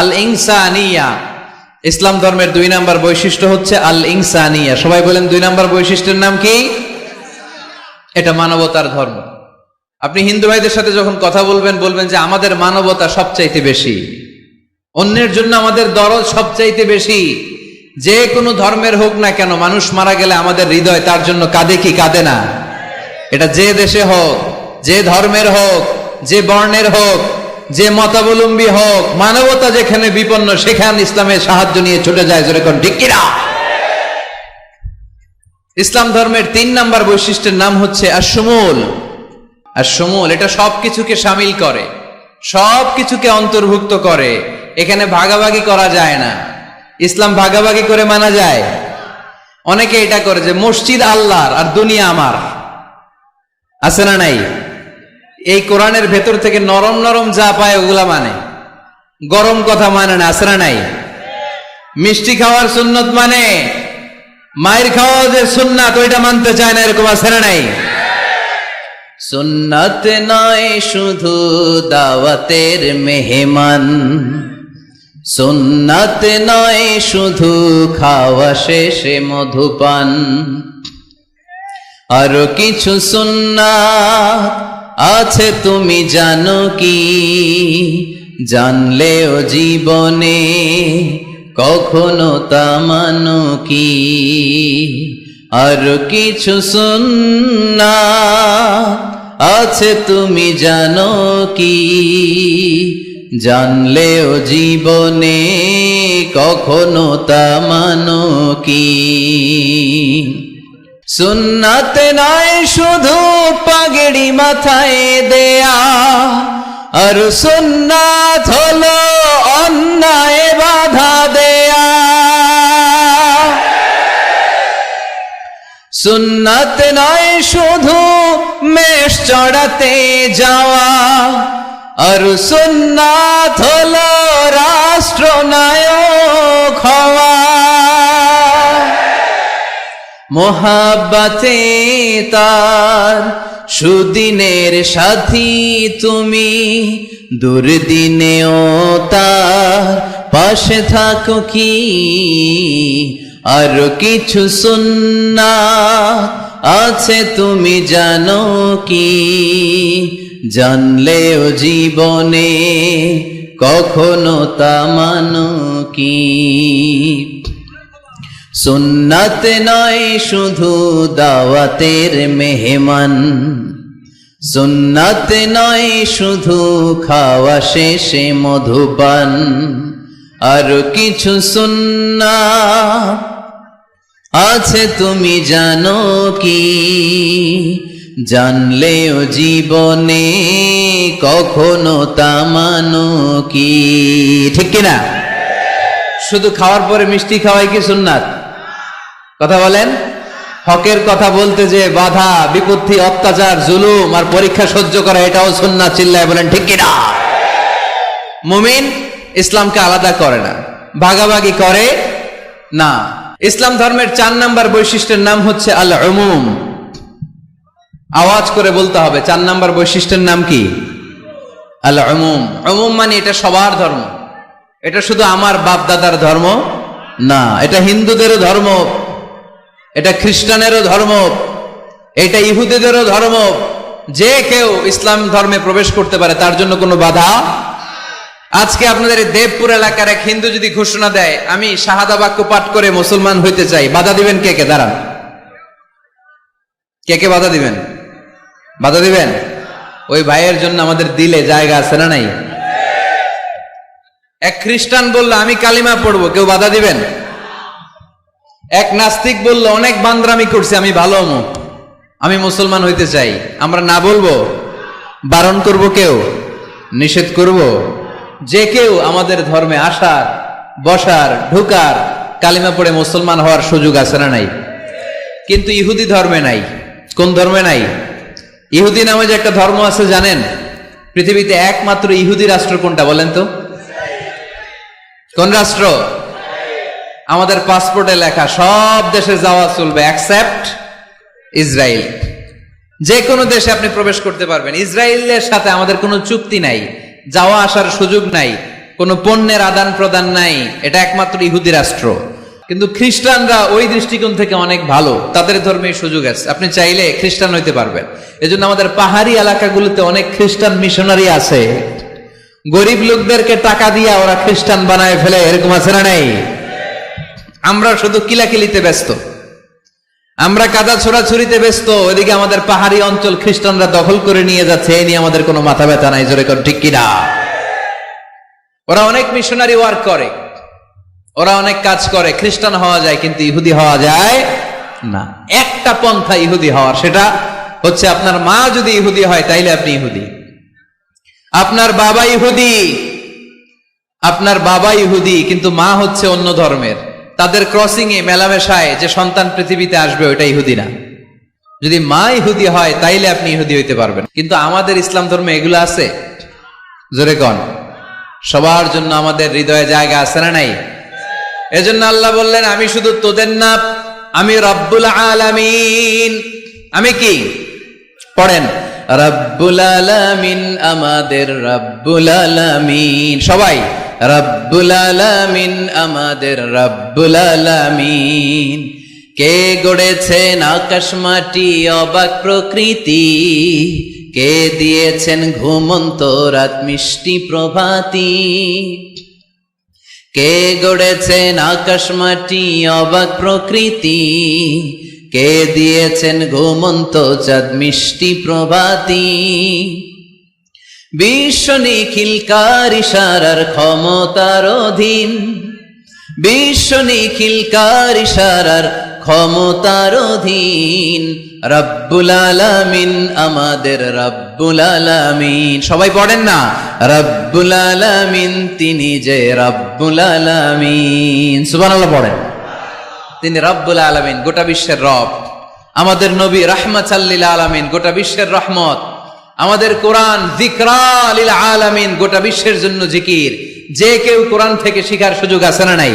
আল ইনসানিয়া, ইসলাম ধর্মের 2 নাম্বার বৈশিষ্ট্য হচ্ছে আল ইনসানিয়া। সবাই বলেন 2 নাম্বার বৈশিষ্ট্যের নাম কি? এটা মানবতার ধর্ম। আপনি হিন্দু ভাইদের সাথে যখন কথা বলবেন, বলবেন যে আমাদের মানবতা সবচাইতে বেশি, অন্যের জন্য আমাদের দরদ সবচাইতে বেশি। যে কোনো ধর্মের হোক না কেন, মানুষ মারা গেলে আমাদের হৃদয় তার জন্য কাঁদে কি কাঁদে না? এটা যে দেশে হোক, যে ধর্মের হোক, যে বর্ণের হোক, যে মতাবলম্বী হোক, মানবতা যেখানে বিপন্ন সেখানে ইসলামের সাহায্য নিয়ে ছুটে যায়। জোরে কোন ঠিক কিনা? ইসলাম ধর্মের 3 নাম্বার বৈশিষ্ট্যের নাম হচ্ছে আশ-শুমুল। আশ-শুমুল, এটা সবকিছুকে শামিল করে, সবকিছুকে অন্তর্ভুক্ত করে। এখানে ভাগাভাগি করা যায় না। ইসলাম ভাগাভাগি করে মানা যায়? অনেকে এটা করে যে মসজিদ আল্লাহর আর দুনিয়া আমার। আছে না নাই? এই কোরআনের ভেতর থেকে নরম নরম যা পায় ওগুলা মানে, গরম কথা মানে না। আছে না নাই? মিষ্টি খাওয়ার সুন্নত মানে, মায়ের খাওয়া যে সুন্নাত ওইটা মানতে চায় না, এরকম আছে না নাই? সুন্নাত নয় শুধু দাওয়াতের মেহমান, সুন্নাত নয় শুধু খাওয়া শেষে মধুপান, আরো কিছু সুন্নাত আছে তুমি জানো কি? জানলেও জীবনে কখনো তা মানো কি? আরো কিছু সুন্নাত আছে তুমি জানো কি? জানলেও জীবনে কখনো তা মানো কি? সুন্নাত নয় শুধু পাগড়ি মাথায় দেয়া, আর সুন্নাত হলো অন্যায় বাধা দেয়া। সুন্নাত নয় শুধু মেষ চড়াতে যাওয়া, আর সুন্নাত হলো রাষ্ট্রনায়ক হওয়া। মোহাব্বতে তার সুদিনের সাথী তুমি, দুর্দিনেও তার পাশে থাকো কি? আর কিছু সুন্নাত আছে তুমি জানো কি? জানলেও জীবনে কখনো তা মানো কি? সুন্নাত নয় শুধু দাওয়াতের মেহমান, সুন্নাত নয় শুধু খাওয়া শেষে মধুপান, আর কিছু সুন্নাত আছে তুমি জানো কি? জানলেও জীবনে কখনো তা মানো কি? ঠিক কিনা? শুধু খাওয়ার পরে মিষ্টি খাওয়াই কি সুন্নাত? কথা বলেন। হকের কথা বলতে যে বাধা বিপত্তি অত্যাচার জুলুম আর পরীক্ষা সহ্য করা, এটাও সুন্নাত। চিল্লায় বলেন ঠিক কিনা? মুমিন ইসলামকে আলাদা করে না, ভাগাভাগি করে না। ইসলাম ধর্মের 4 নাম্বার বৈশিষ্ট্যের নাম হচ্ছে আল উমুম। আওয়াজ করে বলতে হবে, 4 নাম্বার বৈশিষ্ট্যের নাম কি? আল উমুম। উমুম মানে এটা সবার ধর্ম, এটা শুধু আমার বাপ দাদার ধর্ম না, এটা হিন্দুদেরও ধর্ম, এটা খ্রিস্টানেরও ধর্ম, এটা ইহুদিদেরও ধর্ম। যে কেউ ইসলাম ধর্মে প্রবেশ করতে পারে, তার জন্য কোনো বাধা। আজকে আপনাদের দেবপুর এলাকার এক হিন্দু যদি ঘোষণা দেয় আমি শাহাদা বাক্য পাঠ করে মুসলমান হইতে চাই, বাধা দিবেন কে কে? দাঁড়ান, কে কে বাধা দিবেন? বাধা দিবেন? ওই ভাইয়ের জন্য আমাদের দিলে জায়গা আছে না নাই? এক খ্রিস্টান বলল আমি কালিমা পড়বো, কেউ বাধা দিবেন? এক নাস্তিক বলল অনেক বান্দরামি করছে, আমি ভালো হমু, আমি মুসলমান হইতে চাই, আমরা না বলবো? বারণ করব? কেউ নিষেধ করব? যে কেউ আমাদের ধর্মে আসার, বসার, ঢুকার, কালিমা পড়ে মুসলমান হওয়ার সুযোগ আছে না নাই? কিন্তু ইহুদি ধর্মে নাই। কোন ধর্মে নাই? ইহুদি নামে যে একটা ধর্ম আছে জানেন? পৃথিবীতে একমাত্র ইহুদি রাষ্ট্র কোনটা বলেন তো? কোন রাষ্ট্র? আমাদের পাসপোর্টে লেখা সব দেশে যাওয়া চলবে এক্সেপ্ট ইসরায়েল। যে কোনো দেশে আপনি প্রবেশ করতে পারবেন। ইসরায়েলের সাথে আমাদের কোনো চুক্তি নাই, যাওয়া আসার সুযোগ নাই, কোনো পণ্যের আদান প্রদান নাই, এটা একমাত্র ইহুদি রাষ্ট্র। কিন্তু খ্রিস্টানরা ওই দৃষ্টিকোণ থেকে অনেক ভালো, তাদের ধর্মে সুযোগ আছে, আপনি চাইলে খ্রিস্টান হইতে পারবেন। এজন্য আমাদের পাহাড়ি এলাকাগুলোতে অনেক খ্রিস্টান মিশনারি আছে, গরিব লোকদেরকে টাকা দিয়ে ওরা খ্রিস্টান বানায় ফেলে, এরকম আছে না নাই? আমরা শুধু কিলাকিলিতে ব্যস্ত, আমরা কাদা ছোড়াছুরিতে ব্যস্ত, ওইদিকে আমাদের পাহাড়ি অঞ্চল খ্রিস্টানরা দখল করে নিয়ে যাচ্ছে, এই নিয়ে আমাদের কোনো মাথা ব্যথা নাই। জোরে ঠিক কিনা? ওরা অনেক মিশনারি ওয়ার্ক করে, ওরা অনেক কাজ করে, খ্রিস্টান হওয়া যায় কিন্তু ইহুদি হওয়া যায় না। একটা পন্থা ইহুদি হওয়ার, সেটা হচ্ছে আপনার মা যদি ইহুদি হয় তাইলে আপনি ইহুদি, আপনার বাবা ইহুদি, আপনার বাবা ইহুদি কিন্তু মা হচ্ছে অন্য ধর্মের, তাদের ক্রসিং এ মেলামেশায় যে সন্তান পৃথিবীতে আসবে ওটা ইহুদি না। যদি মা ইহুদি হয় তাইলে আপনি ইহুদি হইতে পারবেন। কিন্তু আমাদের ইসলাম ধর্মে এগুলো আছে? জোরে কন। সবার জন্য আমাদের হৃদয়ে জায়গা আছে না নাই? এজন্য আল্লাহ বললেন আমি শুধু তোদের না, আমি রব্বুল আলামিন। আমি কি? পড়েন, রব্বুল আলামিন, আমাদের রব্বুল আলামিন। সবাই রব্বুল আলামিন, আমাদের রব্বুল আলামিন। কে গড়েছেন আকাশ মাটি অবাক প্রকৃতি, কে দিয়েছেন ঘুমন্ত রাত মিষ্টি প্রভাতী। কে গড়েছেন আকাশ মাটি অবাক প্রকৃতি, কে দিয়েছেন ঘুমন্ত চাঁদ মিষ্টি প্রভাতী। বিশ্ব নিখিলকার ইশারার ক্ষমতার অধীন, বিশ্ব নিখিলকার ইশারার ক্ষমতার অধীন। রব্বুল আলামিন, আমাদের রব্বুল আলামিন। সবাই পড়েন না, রব্বুল আলামিন, তিনি যে রব্বুল আলামিন। সুবহানাল্লাহ পড়েন। তিনি রব্বুল আলামিন, গোটা বিশ্বের রব। আমাদের নবী রাহমাতাল লিল আলামিন, গোটা বিশ্বের রহমত। আমাদের কোরআন যিকরা লিল আলামিন, গোটা বিশ্বের জন্য জিকির। যে কেউ কোরআন থেকে শিখার সুযোগ আছে না নাই?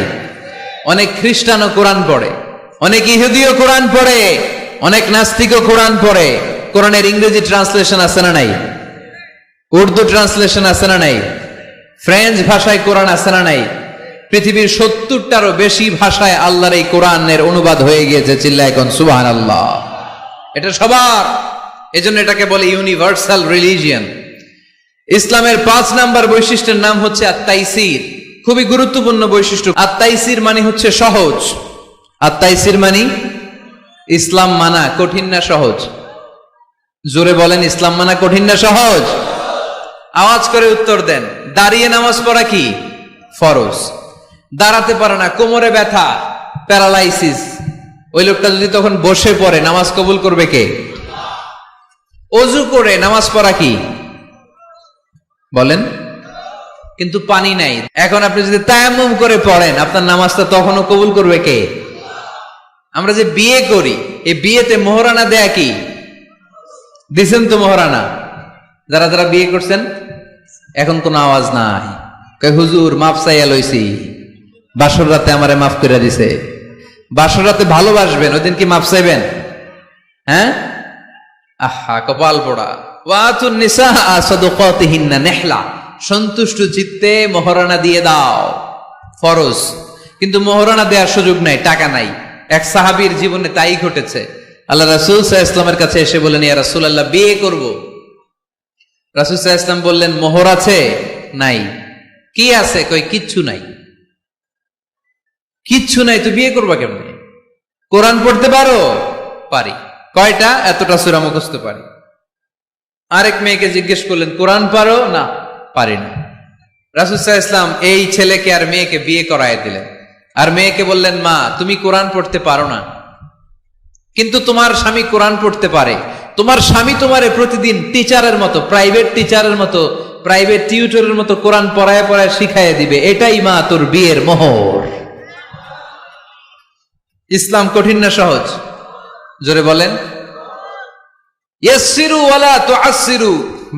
অনেক খ্রিস্টানও কোরআন পড়ে, অনেক ইহুদিও কোরআন পড়ে, অনেক নাস্তিকও কোরআন পড়ে। কোরআনের ইংরেজি ট্রান্সলেশন আছে না নাই? উর্দু ট্রান্সলেশন আছে না নাই? ফ্রেঞ্চ ভাষায় কোরআন আছে না নাই? পৃথিবীর 70টারও বেশি ভাষায় আল্লাহর এই কোরআনের অনুবাদ হয়ে গিয়েছে। চিল্লায় কোন সুবহানাল্লাহ। এটা সবার, এজন্য এটাকে বলে ইউনিভার্সাল রিলিজিয়ন। ইসলামের 5 নাম্বার বৈশিষ্ট্যের নাম হচ্ছে আত-তাইসির। খুবই গুরুত্বপূর্ণ বৈশিষ্ট্য। আত-তাইসির মানে হচ্ছে সহজ। আত-তাইসির মানে ইসলাম মানা কঠিন না সহজ? জোরে বলেন, ইসলাম মানা কঠিন না সহজ? আওয়াজ করে উত্তর দেন। দাঁড়িয়ে নামাজ পড়া কি ফরজ? দাঁড়াতে পারে না, কোমরে ব্যথা, প্যারালাইসিস, ওই লোকটা যদি তখন বসে পড়ে নামাজ কবুল করবে কে? অজু করে নামাজ পড়া কি বলেন? কিন্তু পানি নাই। এখন আপনি যদি তায়াম্মুম করে পড়েন আপনার নামাজটা তখনও কবুল করবে কে? আমরা যে বিয়ে করি, এই বিয়েতে মোহরানা দেয়া কি? দিছেন তো মোহরানা? যারা যারা বিয়ে করছেন এখন কোনো আওয়াজ নাই। হুজুর মাফ চাইয়া লইছি, বাসর রাতে আমারে মাফ করে দিছে। বাসর রাতে ভালোবাসবেন, ওই দিন কি মাফ চাইবেন? হ্যাঁ, আহা কপাল পোড়া। ওয়াতুন নিসা সাদকাতিহিন্না নিহলা, সন্তুষ্ট চিত্তে মোহরানা দিয়ে দাও, ফরজ। কিন্তু মোহরানা দেওয়ার সুযোগ নাই, টাকা নাই। এক সাহাবীর জীবনে তাই ঘটেছে। আল্লাহ রাসূল সাল্লাল্লাহু আলাইহি ওয়াসাল্লামের কাছে এসে বললেন, ইয়া রাসূলুল্লাহ, বিয়ে করব। রাসূল সাল্লাল্লাহু আলাইহি ওয়াসাল্লাম বললেন, মোহর আছে? নাই। কি আছে? কই কিচ্ছু নাই। কিচ্ছু নাই তো বিয়ে করবা কেমনে? কোরআন পড়তে পারো? পারি। কয়টা? এতটা সূরা মুখস্থ পারি। আরেক মেয়েকে জিজ্ঞেস করলেন, কোরআন পারো? না, পারি না। রাসূল সাল্লাল্লাহু আলাইহি ওয়াসাল্লাম এই ছেলেকে আর মেয়েকে বিয়ে করায় দিলেন। আর মেয়েকে বললেন, মা তুমি কোরআন পড়তে পারো না, কিন্তু তোমার স্বামী কোরআন পড়তে পারে। তোমার স্বামী তোমারে প্রতিদিন টিচারের মতো, প্রাইভেট টিচারের মতো, প্রাইভেট টিউটরের মতো কোরআন পড়ায় পড়ায় শিখাইয়ে দিবে। এটাই মা তোর বিয়ের মোহর। ইসলাম কঠিন না সহজ? জোরে বলেন। ইয়াসসিরু ওয়ালা তুআসসিরু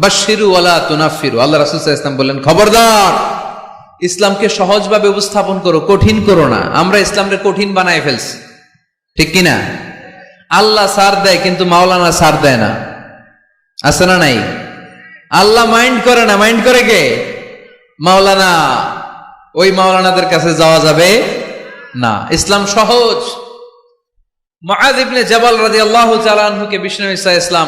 বাশশিরু ওয়ালা তুনাফফিরু। আল্লাহ রাসূল সাল্লাল্লাহু আলাইহি ওয়াসাল্লাম বললেন, খবরদার, ইসলামকে সহজভাবে উপস্থাপন করো, কঠিন করো না। আমরা ইসলামকে কঠিন বানায় ফেলছি, ঠিক কিনা? আল্লাহ সার দেয় কিন্তু মাওলানা সার দেয় না, আছে না নাই? আল্লাহ মাইন্ড করে না, মাইন্ড করে কে? মাওলানা। ওই মাওলানাদের কাছে যাওয়া যাবে না। ইসলাম সহজ। মুআয ইবনে জাবাল রাদিয়াল্লাহু তাআলা আনহুকে বিষ্ণু ঈসা ইসলাম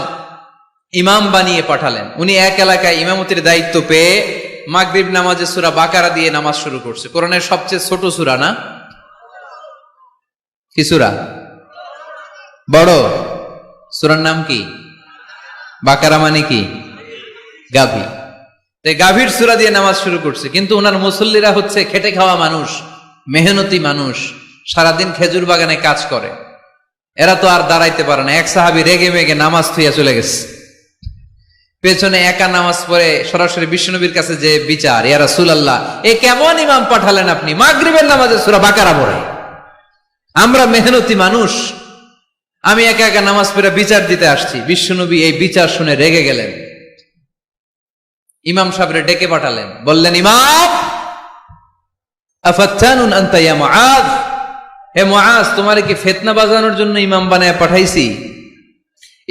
ইমাম বানিয়ে পাঠালেন। উনি এক এলাকায় ইমামতির দায়িত্ব পেয়ে মাগরিব নামাজে সূরা বাকারা দিয়ে নামাজ শুরু করছে। কোরআনের সবচেয়ে ছোট সূরা না? কি সূরা? বড় সূরার নাম কি? বাকারা মানে কি? গাভী। তাই গাভীর সূরা দিয়ে নামাজ শুরু করছে। কিন্তু ওনার মুসল্লিরা হচ্ছে খেটে খাওয়া মানুষ, মেহনতি মানুষ, সারাদিন খেজুর বাগানে কাজ করে। এরা তো আর দাঁড়াইতে পারে না। এক সাহাবী রেগে মেগে নামাজ থুইয়া চলে গেছে। পেছনে একা নামাজ পড়ে সরাসরি বিশ্বনবীর কাছে যে বিচার, ইয়া রাসূলুল্লাহ, এ কেমন ইমাম পাঠালেন আপনি, মাগরিবের নামাজে সূরা বাকারা পড়ে? আমরা মেহনতি মানুষ, আমি একা একা নামাজ পড়ে বিচার দিতে আসছি। বিশ্বনবী এই বিচার শুনে রেগে গেলেন। ইমাম সাহেবরে ডেকে পাঠালেন, বললেন, ইমাম, আফাত্তানুন আনতা ইয়া মুআয, হে মুআয, তোমারে কি ফিতনা বাজানোর জন্য ইমাম বানায় পাঠাইছি?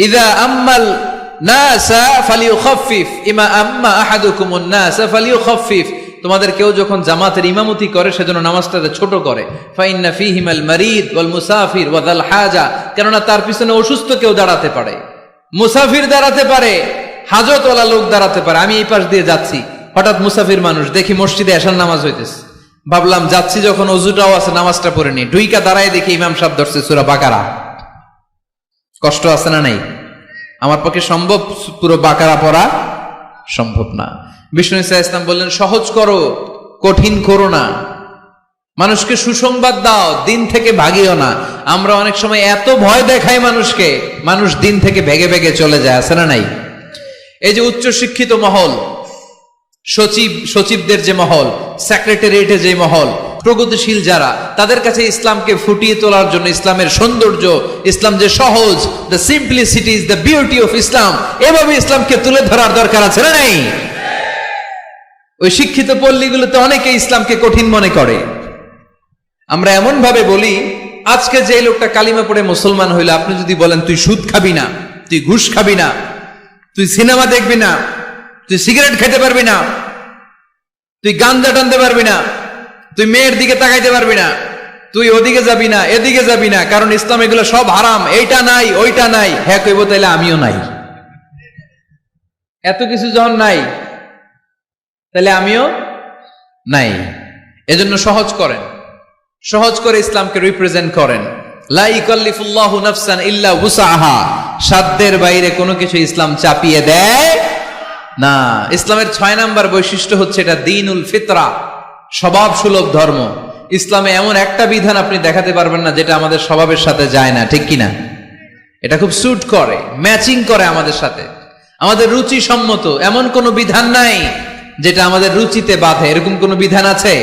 ইযা আম্মাল নাসা ফালিউখাফফিফ ইমা আম্মা আহাদুকুমুন নাসা ফালিউখাফফিফ। তোমাদের কেউ যখন জামাতের ইমামতি করে সেজন্য নামাজটাকে ছোট করে। ফাইন্না ফীহিমাল মারিদ ওয়াল মুসাফির ওয়া যাল হাজা, কেননা তার পিছনে অসুস্থ কেউ দাঁড়াতে পারে, মুসাফির দাঁড়াতে পারে, হাজতওয়ালা লোক দাঁড়াতে পারে। আমি এই পাশ দিয়ে যাচ্ছি, হঠাৎ মুসাফির মানুষ দেখি মসজিদে এশার নামাজ হইতেছে। ভাবলাম যাচ্ছি যখন অজুটাও আছে, নামাজটা পড়ে নি। ডুইকা দাঁড়ায় দেখি ইমাম সাহেব ধরছে সূরা বাকারা। কষ্ট আছে না নাই? আমার পক্ষে সম্ভব পুরো বাকারা পড়া? সম্ভব না। বিষ্ণু ঈসা ইসলাম বললেন, সহজ করো, কঠিন করো না। মানুষকে সুসংবাদ দাও, দিন থেকে ভাগিও না। আমরা অনেক সময় এত ভয় দেখাই মানুষকে, মানুষ দিন থেকে ভেগে ভেগে চলে যায়, আছে না নাই? এই যে উচ্চ শিক্ষিত মহল, সচিবদের যে মহল, সেক্রেটারিয়েটে যে মহল, প্রগতিশীল যারা, তাদের কাছে ইসলামকে ফুটিয়ে তোলার জন্য, ইসলামের সৌন্দর্য, ইসলাম যে সহজ, the simplicity is the beauty of Islam, এভাবে ইসলামকে তুলে ধরার দরকার আছে না নাই? ওই শিক্ষিত পল্লীগুলোতে অনেকে ইসলামকে কঠিন মনে করে। আমরা এমন ভাবে বলি, আজকে যে লোকটা কালিমা পড়ে মুসলমান হইলো, আপনি যদি বলেন তুই সুদ খাবি না, তুই ঘুষ খাবি না, তুই সিনেমা দেখবি না, তুই সিগারেট খেতে পারবি না, তুই গাঞ্জা টানতে পারবি না, তুই মেয়ের দিকে তাকাইতে পারবি না, তুই ওদিকে যাবি না, এদিকে যাবি না, কারণ ইসলাম এগুলো সব হারাম, এইটা নাই ওইটা নাই। হ্যাঁ কইব, তাইলে আমিও নাই। এত কিছু যখন নাই, তাহলে আমিও নাই। এজন্য সহজ করেন, সহজ করে ইসলামকে রিপ্রেজেন্ট করেন। লা ইকাল্লিফুল্লাহু নাফসান ইল্লা উসাহা, সাধ্যের বাইরে কোনো কিছু ইসলাম চাপিয়ে দেয় না। ইসলামের 6 নাম্বার বৈশিষ্ট্য হচ্ছে এটা দ্বীনুল ফিতরা, স্বভাব সুলভ ধর্ম। ইসলামে এমন একটা বিধান আপনি দেখাতে পারবেন না যেটা আমাদের স্বভাবের সাথে যায় না, ঠিক কিনা? এটা খুব স্যুট করে, ম্যাচিং করে আমাদের সাথে, আমাদের রুচি সম্মত। এমন কোনো বিধান নাই যেটা আমাদের রুচিতে বাধে, এরকম কোনো বিধান আছে?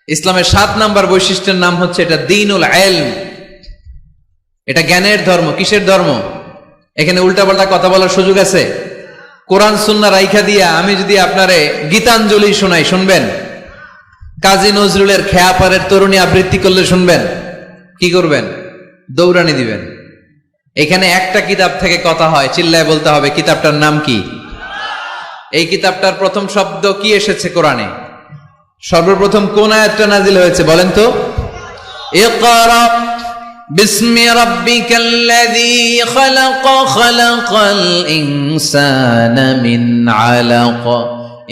ইসলামের 7 নাম্বার বৈশিষ্ট্যের নাম হচ্ছে এটা দ্বীনুল ইলম, এটা জ্ঞানের ধর্ম। কিসের ধর্ম? এখানে উল্টাপাল্টা কথা বলার সুযোগ আছে? কোরআন সুন্নাহ রাইখা দিয়া আমি যদি আপনারে গীতাঞ্জলি শোনাই, শুনবেন? কাজী নজরুলের খেয়াপাড়ের তরুণী আবৃত্তি করলে শুনবেন? কি করবেন? দৌড়ানি দিবেন। এখানে একটা কিতাব থেকে কথা হয়, চিল্লায় বলতে হবে কিতাবটার নাম কি। এই কিতাবটার প্রথম শব্দ কি এসেছে কোরআনে? সর্বপ্রথম কোন আয়াতটা নাজিল হয়েছে বলেন তো? ইকরা বিসমি রাব্বিকাল্লাযী খালাক, খালাকাল ইনসানা মিন আলাক,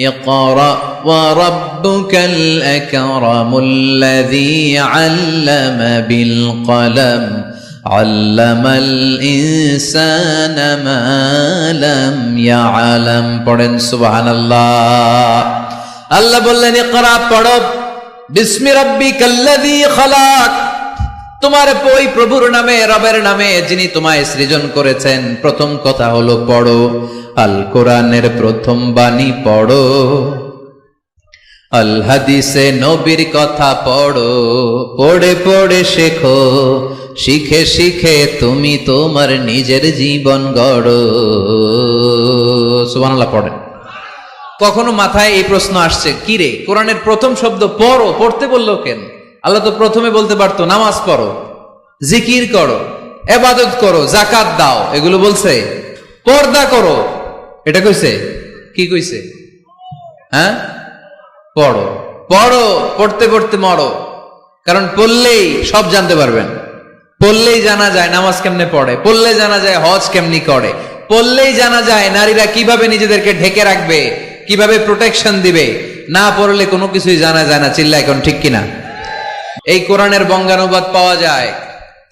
ইকরা ওয়া রাব্বুকাল আকরামুল্লাযী আল্লামা বিল কলম, আল্লামাল ইনসানা মা লাম ইয়ালাম। পড়েন সুবহানাল্লাহ। আল্লাহ বললেন ইকরা, পড়ো, বিসমি রাব্বিকাল্লাযী খালাক, তোমার ওই প্রভুর নামে, রবের নামে যিনি তোমায় সৃজন করেছেন। প্রথম কথা হলো পড়ো, আল কোরআনের প্রথম বাণী পড়ো, আল হাদিসে নবীর কথা পড়ো, পড়ে পড়ে শেখো, শিখে শিখে তুমি তোমার নিজের জীবন গড়ো। সুবহানাল্লাহ পড়েন। কখনো মাথায় এই প্রশ্ন আসছে, কি রে, কোরআনের প্রথম শব্দ পড়ো, পড়তে বললো কেন? আল্লাহ তো প্রথমে বলতে পারতো নামাজ পড়ো, জিকির করো, ইবাদত করো, যাকাত দাও, এগুলো বলছে। পর্দা করো, এটা কইছে? কি কইছে? হ্যাঁ, পড়ো, পড়ো, পড়তে পড়তে মরো। কারণ পড়লেই সব জানতে পারবেন। পড়লেই জানা যায় নামাজ কেমনে পড়ে, পড়লে জানা যায় হজ কেমনি করে, পড়লেই জানা যায় নারীরা কিভাবে নিজেদেরকে ঢেকে রাখবে, কিভাবে প্রোটেকশন দিবে। না পড়লে কোনো কিছুই জানা যায় না। চিল্লা এখন ঠিক কিনা? এই কোরআনের বঙ্গানুবাদ পাওয়া যায়,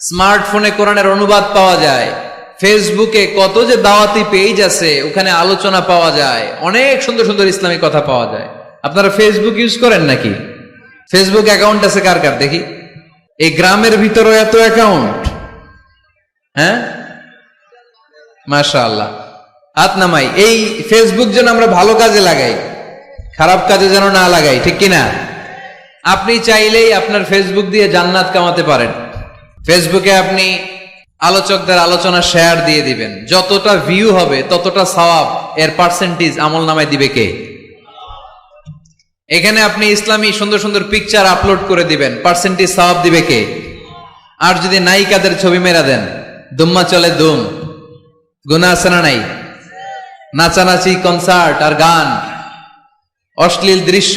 স্মার্টফোনে কোরআনের অনুবাদ পাওয়া যায়, ফেসবুকে কত যে দাওয়াতি পেজ আছে, ওখানে আলোচনা পাওয়া যায়, অনেক সুন্দর সুন্দর ইসলামিক কথা পাওয়া যায়। আপনারা ফেসবুক ইউজ করেন নাকি? ফেসবুক অ্যাকাউন্ট আছে কার কার দেখি? এই গ্রামের ভিতরে এত অ্যাকাউন্ট, হ্যাঁ, মাশাআল্লাহ, হাত নামাই। এই ফেসবুক যেন আমরা ভালো কাজে লাগাই, খারাপ কাজে যেন না লাগাই, ঠিক কিনা? আপনি চাইলেই আপনার ফেসবুক দিয়ে জান্নাত কামাতে পারেন। ফেসবুকে আপনি আলোচকদের আলোচনা শেয়ার দিয়ে দিবেন, যতটা ভিউ হবে ততটা সওয়াব, এর পার্সেন্টেজ আমল নামায় দিবে কে? এখানে আপনি ইসলামী সুন্দর সুন্দর পিকচার আপলোড করে দিবেন, পার্সেন্টেজ সওয়াব দিবে কে? আর যদি নায়িকাদের ছবি মেরা দেন, দুম্মা চলে দুম, গুনাহ আছে না নাই? নাচানাচি, কনসার্ট আর গান, অশ্লীল দৃশ্য,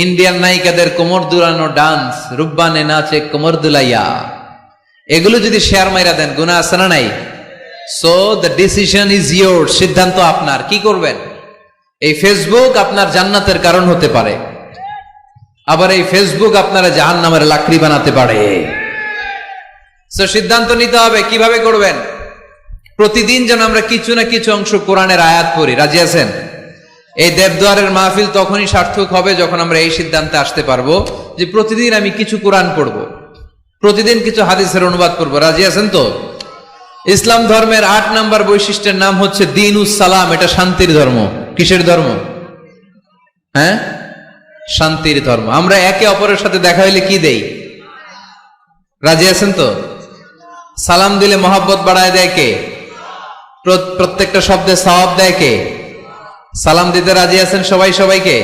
ইন্ডিয়ান নায়িকাদের কোমর দুলানো ডান্স, রুব্বানে নাচে কোমর দুলাইয়া, এগুলো যদি শেয়ার মাইরা দেন, গুনাহ আছে না নাই? So the decision is your, সিদ্ধান্ত আপনার। কি করবেন? এই ফেসবুক আপনার জান্নাতের কারণ হতে পারে, আবার এই ফেসবুক আপনারা জাহান্নামের লাকড়ি বানাতে পারে। সো সিদ্ধান্ত নিতে হবে কিভাবে করবেন। প্রতিদিন যেন আমরা কিছু না কিছু অংশ কোরআনের আয়াত পড়ি। রাজি আছেন? এই দেবদুয়ারের মাহফিল তখনই সার্থক হবে যখন আমরা এই সিদ্ধান্তে আসতে পারবো যে প্রতিদিন আমি কিছু কোরআন পড়বো, প্রতিদিন কিছু হাদিসের অনুবাদ করবো। রাজি আছেন তো? ইসলাম ধর্মের 8 নাম্বার বৈশিষ্ট্যের নাম হচ্ছে দ্বীনুস সালাম। এটা শান্তির ধর্ম। কিসের ধর্ম? হ্যাঁ, শান্তির ধর্ম। আমরা একে অপরের সাথে দেখা হইলে কি দেই? রাজি আছেন তো? সালাম দিলে মহাব্বত বাড়ায় দেয় কে? প্রত্যেকটা শব্দে সওয়াব দেয় কে? সালাম দিতে রাজি আছেন সবাই সবাইকে?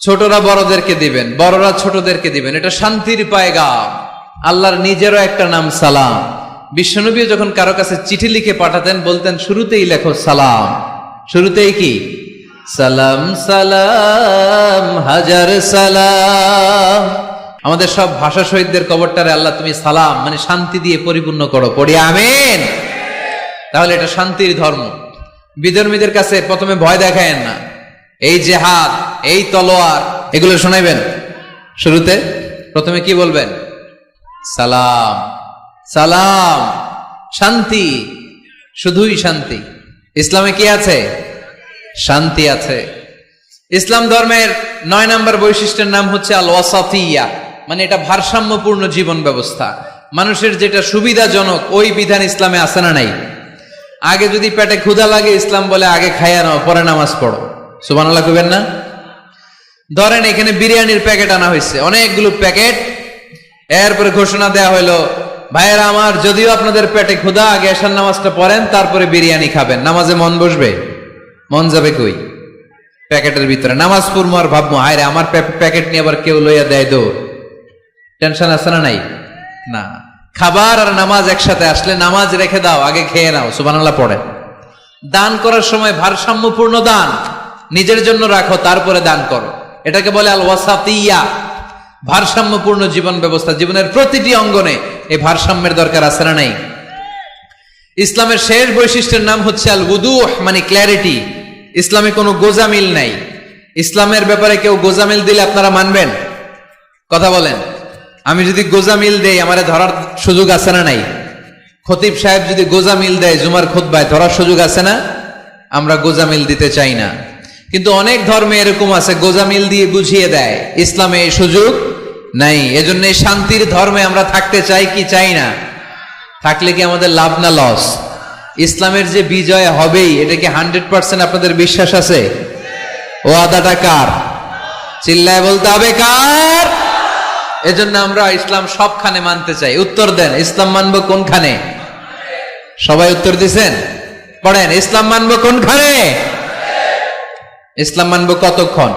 ছোটরা বড়দেরকে দিবেন, বড়রা ছোটদেরকে দিবেন। এটা শান্তির পায়গাম। আল্লাহর নিজেরও একটা নাম সালাম। বিশ্বনবী যখন কারো কাছে চিঠি লিখে পাঠাতেন বলতেন শুরুতেই লেখো সালাম। শুরুতেই কি? সালাম সালাম হাজার সালাম। আমাদের সব ভাষা শহীদদের কবরটারে আল্লাহ তুমি সালাম মানে শান্তি দিয়ে পরিপূর্ণ করো, পড়ি আমিন। তাহলে এটা শান্তির ধর্ম। বিধর্মীদের কাছে প্রথমে ভয় দেখায়েন না। এই জেহাদ, এই তলোয়ার, এগুলো শোনাইবেন। শুরুতে প্রথমে কি বলবেন? সালাম সালাম, শান্তি, শুধুই শান্তি। ইসলামে কি আছে? শান্তি আছে। ইসলাম ধর্মের 9 নম্বর বৈশিষ্ট্যের নাম হচ্ছে আল ওয়াসাতিয়া, মানে এটা ভারসাম্যপূর্ণ জীবন ব্যবস্থা। মানুষের যেটা সুবিধাজনক ওই বিধান ইসলামে আছে না নাই? আগে যদি পেটে ক্ষুধা লাগে ইসলাম বলে আগে খাইয়া নাও, পরে নামাজ পড়ো। সুবহানাল্লাহ কইবেন না? ধরেন এখানে বিরিয়ানির প্যাকেট আনা হয়েছে, অনেকগুলো প্যাকেট। এরপরে ঘোষণা দেয়া হইলো, ভাইয়েরা আমার, যদিও আপনাদের পেটে ক্ষুধা, আগে এশার নামাজটা পড়েন, তারপরে বিরিয়ানি খাবেন। নামাজে মন বসবে? মন যাবে কই? প্যাকেটের ভিতরে নামাজ পড়বো আর ভাববো হায় রে আমার প্যাকেট নিয়ে আবার কেউ লইয়া দেয় দো। টেনশন আছে না নাই? না। খাবার আর নামাজ একসাথে আসলে নামাজ রেখে দাও, আগে খেয়ে নাও, সুবহানাল্লাহ পড়ে। দান করার সময় ভারসাম্যপূর্ণ দান, নিজের জন্য রাখো তারপরে দান করো। এটাকে বলে আল ওয়াসাতিয়া, ভারসাম্যপূর্ণ জীবন ব্যবস্থা। জীবনের প্রতিটি অঙ্গনে এই ভারসাম্যের দরকার আছে না নাই? ইসলামের শেষ বৈশিষ্ট্যের নাম হচ্ছে আল উদুহ, মানে ক্ল্যারিটি। ইসলামে কোনো গোজামিল নাই। ইসলামের ব্যাপারে কেউ গোজামিল দিলে আপনারা মানবেন? কথা বলেন। আমি যদি গোজামিল দেই আমারে ধরার সুযোগ আছে না নাই? খতিব সাহেব যদি গোজামিল দেয় জুমার খুতবায়, ধরার সুযোগ আছে না? আমরা গোজামিল দিতে চাই না। কিন্তু অনেক ধর্মে এরকম আছে গোজামিল দিয়ে বুঝিয়ে দেয়, ইসলামে এই সুযোগ নাই। এজন্য এই শান্তির ধর্মে আমরা থাকতে চাই কি চাই না? থাকলে কি আমাদের লাভ না লস? ইসলামের যে বিজয় হবেই, এটা কি 100% আপনাদের বিশ্বাস আছে? ও আদাটা কার? চিল্লায় বলতে হবে কার? এজন্য আমরা ইসলাম সবখানে মানতে চাই। উত্তর দেন, ইসলাম মানবো কোনখানে? সবাই উত্তর দিছেন? পড়েন, ইসলাম মানবো কোনখানে? ইসলাম মানবো কতক্ষণ?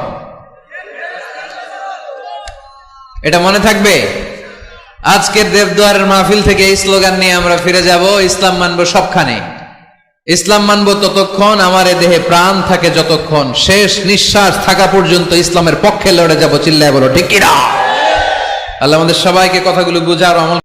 এটা মনে থাকবে। আজকের দেবদুয়ারের মাহফিল থেকে এই স্লোগান নিয়ে আমরা ফিরে যাব, ইসলাম মানবো সবখানে। ইসলাম মানবো ততক্ষণ আমার এ দেহে প্রাণ থাকে, যতক্ষণ শেষ নিঃশ্বাস থাকা পর্যন্ত ইসলামের পক্ষে লড়ে যাব। চিল্লায় বলো ঠিক কিনা? আল্লাহ আমাদের সবাইকে কথাগুলো বুঝার আমল